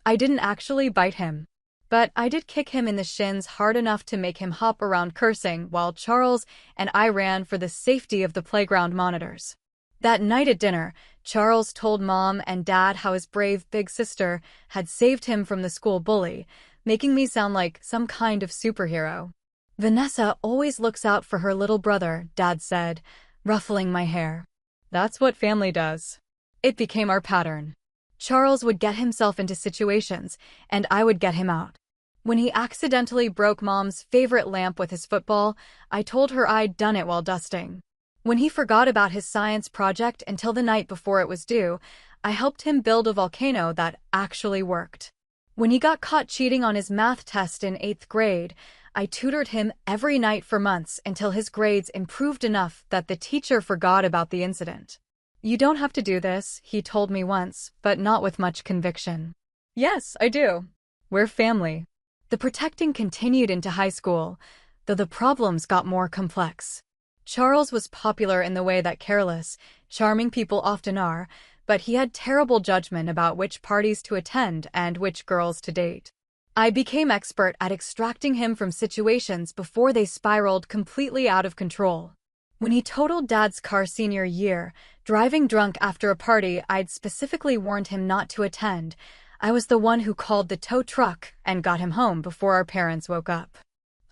I didn't actually bite him. But I did kick him in the shins hard enough to make him hop around cursing while Charles and I ran for the safety of the playground monitors. That night at dinner, Charles told Mom and Dad how his brave big sister had saved him from the school bully, making me sound like some kind of superhero. "Vanessa always looks out for her little brother," Dad said, ruffling my hair. "That's what family does." It became our pattern. Charles would get himself into situations, and I would get him out. When he accidentally broke Mom's favorite lamp with his football, I told her I'd done it while dusting. When he forgot about his science project until the night before it was due, I helped him build a volcano that actually worked. When he got caught cheating on his math test in 8th grade, I tutored him every night for months until his grades improved enough that the teacher forgot about the incident. "You don't have to do this," he told me once, but not with much conviction. "Yes, I do. We're family." The protecting continued into high school, though the problems got more complex. Charles was popular in the way that careless, charming people often are, but he had terrible judgment about which parties to attend and which girls to date. I became expert at extracting him from situations before they spiraled completely out of control. When he totaled Dad's car senior year, driving drunk after a party I'd specifically warned him not to attend, I was the one who called the tow truck and got him home before our parents woke up.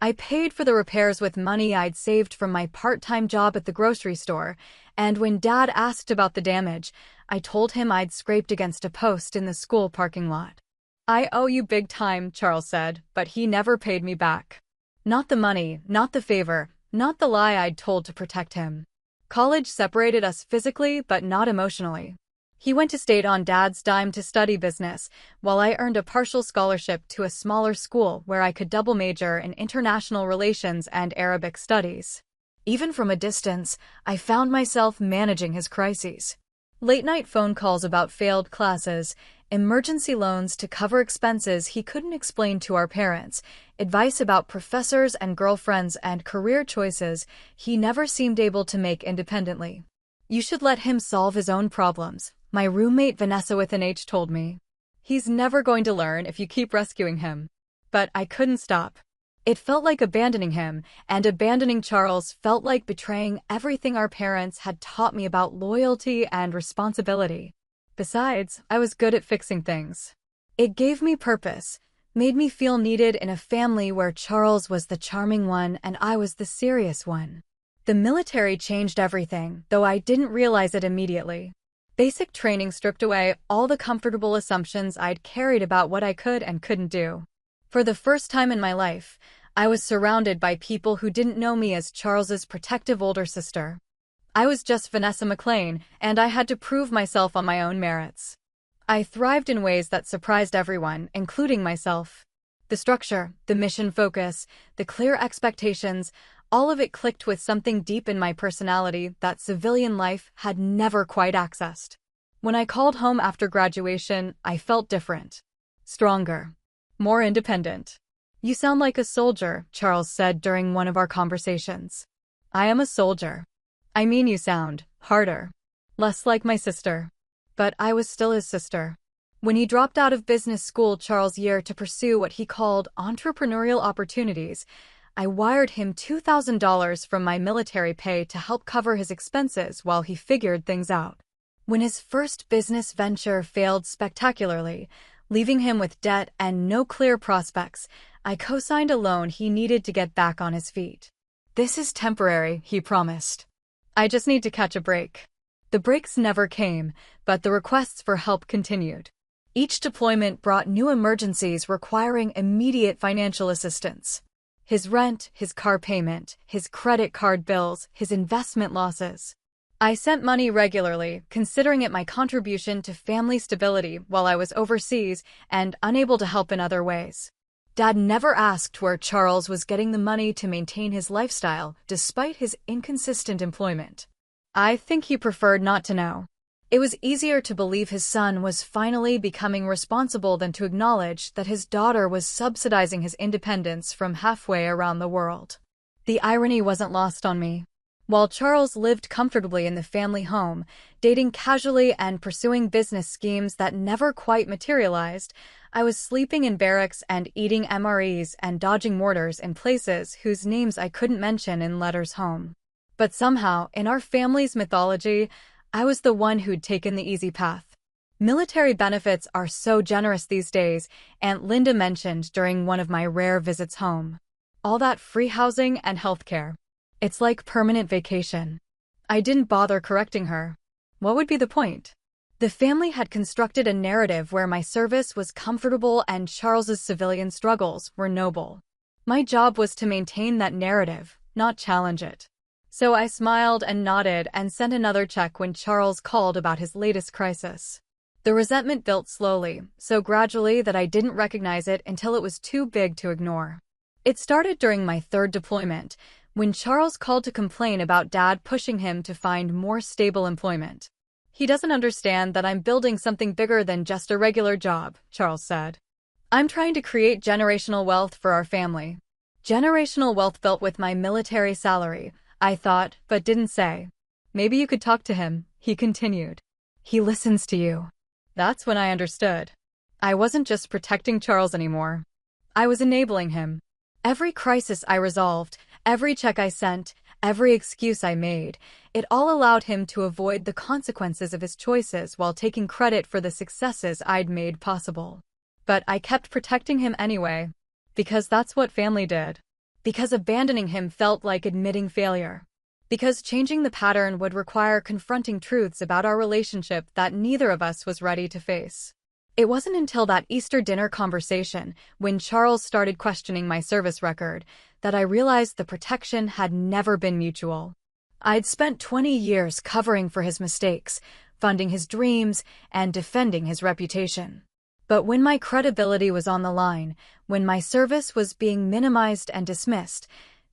I paid for the repairs with money I'd saved from my part-time job at the grocery store, and when Dad asked about the damage, I told him I'd scraped against a post in the school parking lot. "I owe you big time," Charles said, but he never paid me back. Not the money, not the favor, not the lie I'd told to protect him. College separated us physically, but not emotionally. He went to state on Dad's dime to study business, while I earned a partial scholarship to a smaller school where I could double major in international relations and Arabic studies. Even from a distance, I found myself managing his crises. Late-night phone calls about failed classes, emergency loans to cover expenses he couldn't explain to our parents, advice about professors and girlfriends, and career choices he never seemed able to make independently. "You should let him solve his own problems," my roommate Vanessa with an H told me. "He's never going to learn if you keep rescuing him." But I couldn't stop. It felt like abandoning him, and abandoning Charles felt like betraying everything our parents had taught me about loyalty and responsibility. Besides, I was good at fixing things. It gave me purpose, made me feel needed in a family where Charles was the charming one and I was the serious one. The military changed everything, though I didn't realize it immediately. Basic training stripped away all the comfortable assumptions I'd carried about what I could and couldn't do. For the first time in my life, I was surrounded by people who didn't know me as Charles's protective older sister. I was just Vanessa McLean, and I had to prove myself on my own merits. I thrived in ways that surprised everyone, including myself. The structure, the mission focus, the clear expectations, all of it clicked with something deep in my personality that civilian life had never quite accessed. When I called home after graduation, I felt different. Stronger. More independent. "You sound like a soldier," Charles said during one of our conversations. "I am a soldier." "I mean, you sound harder. Less like my sister." But I was still his sister. When he dropped out of business school Charles' year to pursue what he called entrepreneurial opportunities, I wired him $2,000 from my military pay to help cover his expenses while he figured things out. When his first business venture failed spectacularly, leaving him with debt and no clear prospects, I co-signed a loan he needed to get back on his feet. "This is temporary," he promised. "I just need to catch a break." The breaks never came, but the requests for help continued. Each deployment brought new emergencies requiring immediate financial assistance. His rent, his car payment, his credit card bills, his investment losses. I sent money regularly, considering it my contribution to family stability while I was overseas and unable to help in other ways. Dad never asked where Charles was getting the money to maintain his lifestyle, despite his inconsistent employment. I think he preferred not to know. It was easier to believe his son was finally becoming responsible than to acknowledge that his daughter was subsidizing his independence from halfway around the world. The irony wasn't lost on me. While Charles lived comfortably in the family home, dating casually and pursuing business schemes that never quite materialized, I was sleeping in barracks and eating MREs and dodging mortars in places whose names I couldn't mention in letters home. But somehow, in our family's mythology, I was the one who'd taken the easy path. Military benefits are so generous these days, Aunt Linda mentioned during one of my rare visits home. All that free housing and healthcare. It's like permanent vacation. I didn't bother correcting her. What would be the point? The family had constructed a narrative where my service was comfortable and Charles's civilian struggles were noble. My job was to maintain that narrative, not challenge it. So I smiled and nodded and sent another check when Charles called about his latest crisis. The resentment built slowly, so gradually that I didn't recognize it until it was too big to ignore. It started during my third deployment, when Charles called to complain about Dad pushing him to find more stable employment. "He doesn't understand that I'm building something bigger than just a regular job," Charles said. "I'm trying to create generational wealth for our family." Generational wealth built with my military salary, I thought, but didn't say. "Maybe you could talk to him," he continued. "He listens to you." That's when I understood. I wasn't just protecting Charles anymore. I was enabling him. Every crisis I resolved, every check I sent, every excuse I made, it all allowed him to avoid the consequences of his choices while taking credit for the successes I'd made possible. But I kept protecting him anyway, because that's what family did. Because abandoning him felt like admitting failure. Because changing the pattern would require confronting truths about our relationship that neither of us was ready to face. It wasn't until that Easter dinner conversation, when Charles started questioning my service record, that I realized the protection had never been mutual. I'd spent 20 years covering for his mistakes, funding his dreams, and defending his reputation. But when my credibility was on the line, when my service was being minimized and dismissed,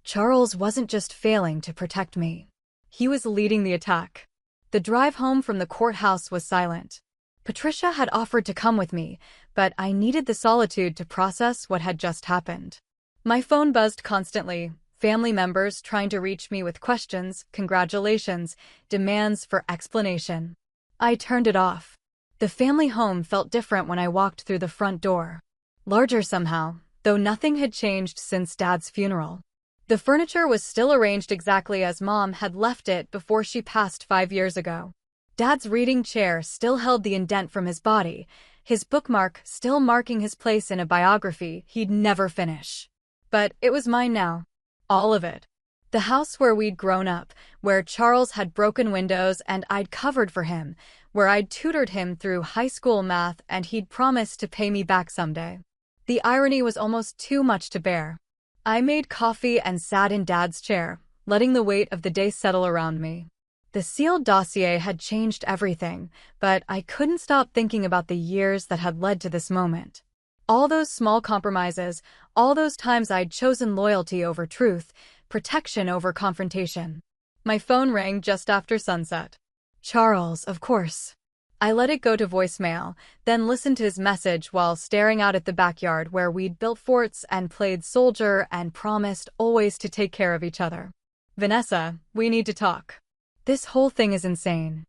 Charles wasn't just failing to protect me. He was leading the attack. The drive home from the courthouse was silent. Patricia had offered to come with me, but I needed the solitude to process what had just happened. My phone buzzed constantly, family members trying to reach me with questions, congratulations, demands for explanation. I turned it off. The family home felt different when I walked through the front door. Larger somehow, though nothing had changed since Dad's funeral. The furniture was still arranged exactly as Mom had left it before she passed 5 years ago. Dad's reading chair still held the indent from his body, his bookmark still marking his place in a biography he'd never finish. But it was mine now. All of it. The house where we'd grown up, where Charles had broken windows and I'd covered for him, where I'd tutored him through high school math and he'd promised to pay me back someday. The irony was almost too much to bear. I made coffee and sat in Dad's chair, letting the weight of the day settle around me. The sealed dossier had changed everything, but I couldn't stop thinking about the years that had led to this moment. All those small compromises, all those times I'd chosen loyalty over truth, protection over confrontation. My phone rang just after sunset. Charles, of course. I let it go to voicemail, then listened to his message while staring out at the backyard where we'd built forts and played soldier and promised always to take care of each other. Vanessa, we need to talk. This whole thing is insane.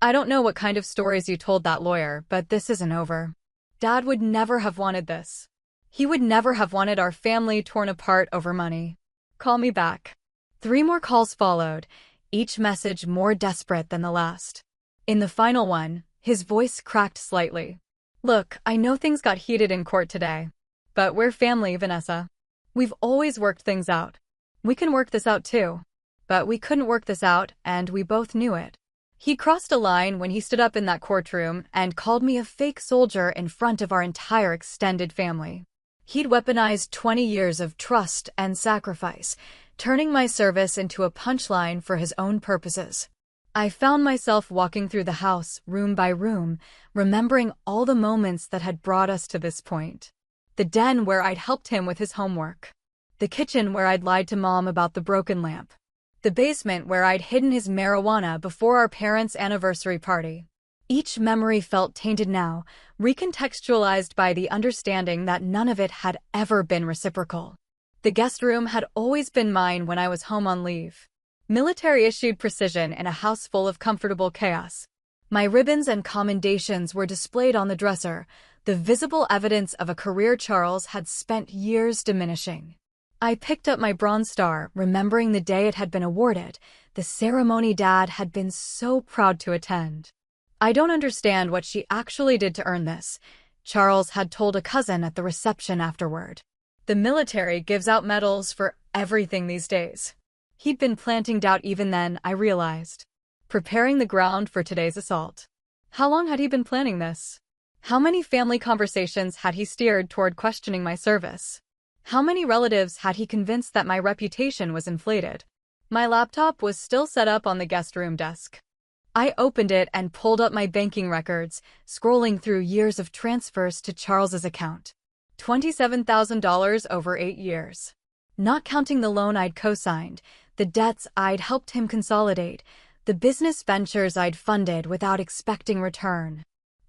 I don't know what kind of stories you told that lawyer, but this isn't over. Dad would never have wanted this. He would never have wanted our family torn apart over money. Call me back. 3 more calls followed, each message more desperate than the last. In the final one, his voice cracked slightly. Look, I know things got heated in court today. But we're family, Vanessa. We've always worked things out. We can work this out too. But we couldn't work this out, and we both knew it. He crossed a line when he stood up in that courtroom and called me a fake soldier in front of our entire extended family. He'd weaponized 20 years of trust and sacrifice, turning my service into a punchline for his own purposes. I found myself walking through the house, room by room, remembering all the moments that had brought us to this point. The den where I'd helped him with his homework. The kitchen where I'd lied to Mom about the broken lamp. The basement where I'd hidden his marijuana before our parents' anniversary party. Each memory felt tainted now, recontextualized by the understanding that none of it had ever been reciprocal. The guest room had always been mine when I was home on leave. Military-issued precision in a house full of comfortable chaos. My ribbons and commendations were displayed on the dresser, the visible evidence of a career Charles had spent years diminishing. I picked up my Bronze Star, remembering the day it had been awarded, the ceremony Dad had been so proud to attend. I don't understand what she actually did to earn this, Charles had told a cousin at the reception afterward. The military gives out medals for everything these days. He'd been planting doubt even then, I realized. Preparing the ground for today's assault. How long had he been planning this? How many family conversations had he steered toward questioning my service? How many relatives had he convinced that my reputation was inflated? My laptop was still set up on the guest room desk. I opened it and pulled up my banking records, scrolling through years of transfers to Charles's account. $27,000 over 8 years. Not counting the loan I'd co-signed, the debts I'd helped him consolidate, the business ventures I'd funded without expecting return.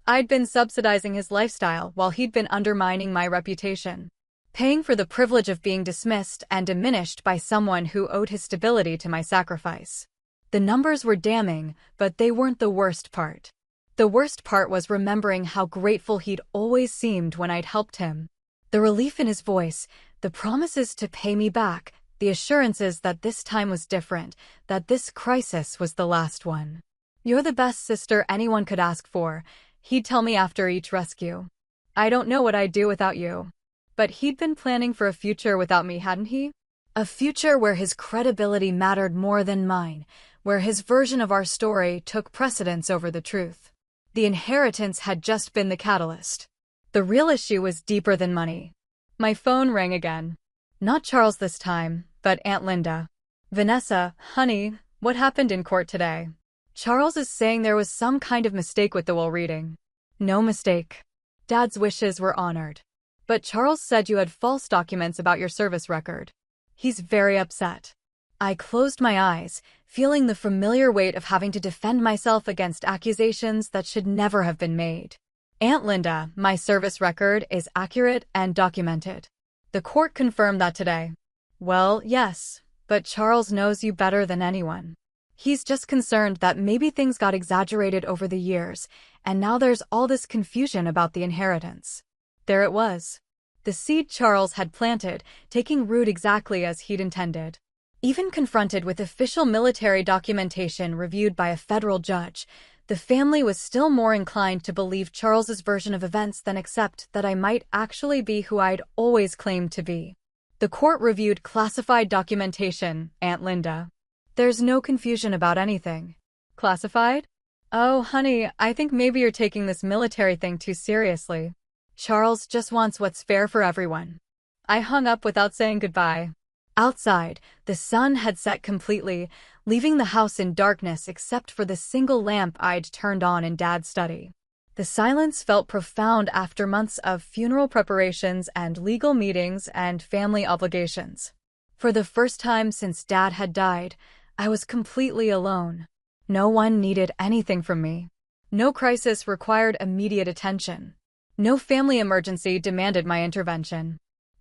I'd been subsidizing his lifestyle while he'd been undermining my reputation, paying for the privilege of being dismissed and diminished by someone who owed his stability to my sacrifice. The numbers were damning, but they weren't the worst part. The worst part was remembering how grateful he'd always seemed when I'd helped him. The relief in his voice, the promises to pay me back, the assurances that this time was different, that this crisis was the last one. You're the best sister anyone could ask for, he'd tell me after each rescue. I don't know what I'd do without you. But he'd been planning for a future without me, hadn't he? A future where his credibility mattered more than mine, where his version of our story took precedence over the truth. The inheritance had just been the catalyst. The real issue was deeper than money. My phone rang again. Not Charles this time, but Aunt Linda. Vanessa, honey, what happened in court today? Charles is saying there was some kind of mistake with the will reading. No mistake. Dad's wishes were honored. But Charles said you had false documents about your service record. He's very upset. I closed my eyes, feeling the familiar weight of having to defend myself against accusations that should never have been made. Aunt Linda, my service record is accurate and documented. The court confirmed that today. Well, yes, but Charles knows you better than anyone. He's just concerned that maybe things got exaggerated over the years, and now there's all this confusion about the inheritance. There it was. The seed Charles had planted, taking root exactly as he'd intended. Even confronted with official military documentation reviewed by a federal judge, the family was still more inclined to believe Charles's version of events than accept that I might actually be who I'd always claimed to be. The court reviewed classified documentation, Aunt Linda. There's no confusion about anything. Classified? Oh, honey, I think maybe you're taking this military thing too seriously. Charles just wants what's fair for everyone. I hung up without saying goodbye. Outside, the sun had set completely, leaving the house in darkness except for the single lamp I'd turned on in Dad's study. The silence felt profound after months of funeral preparations and legal meetings and family obligations. For the first time since Dad had died, I was completely alone. No one needed anything from me. No crisis required immediate attention. No family emergency demanded my intervention.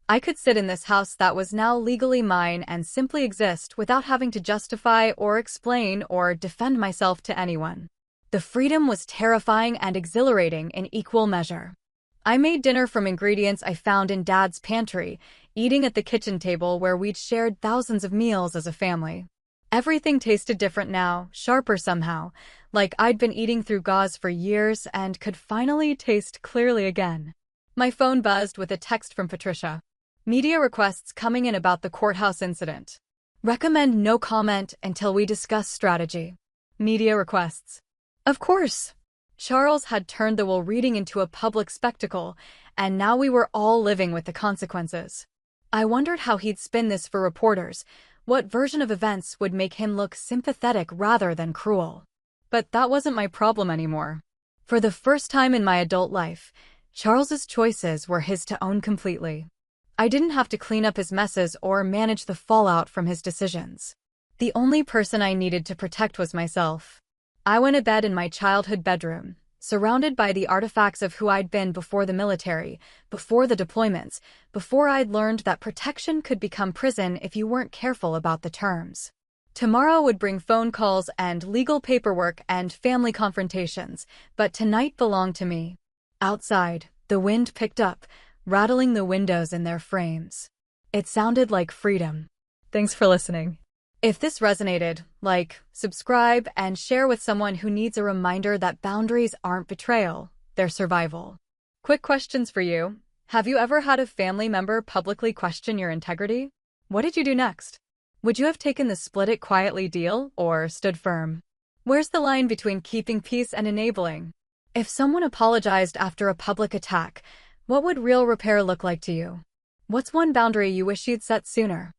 I could sit in this house that was now legally mine and simply exist without having to justify or explain or defend myself to anyone. The freedom was terrifying and exhilarating in equal measure. I made dinner from ingredients I found in Dad's pantry, eating at the kitchen table where we'd shared thousands of meals as a family. Everything tasted different now, sharper somehow, like I'd been eating through gauze for years and could finally taste clearly again. My phone buzzed with a text from Patricia. Media requests coming in about the courthouse incident. Recommend no comment until we discuss strategy. Media requests. Of course. Charles had turned the will reading into a public spectacle, and now we were all living with the consequences. I wondered how he'd spin this for reporters, what version of events would make him look sympathetic rather than cruel. But that wasn't my problem anymore. For the first time in my adult life, Charles's choices were his to own completely. I didn't have to clean up his messes or manage the fallout from his decisions. The only person I needed to protect was myself. I went to bed in my childhood bedroom, surrounded by the artifacts of who I'd been before the military, before the deployments, before I'd learned that protection could become prison if you weren't careful about the terms. Tomorrow would bring phone calls and legal paperwork and family confrontations, but tonight belonged to me. Outside, the wind picked up, rattling the windows in their frames. It sounded like freedom. Thanks for listening. If this resonated, like, subscribe, and share with someone who needs a reminder that boundaries aren't betrayal, they're survival. Quick questions for you. Have you ever had a family member publicly question your integrity? What did you do next? Would you have taken the split it quietly deal or stood firm? Where's the line between keeping peace and enabling? If someone apologized after a public attack, what would real repair look like to you? What's one boundary you wish you'd set sooner?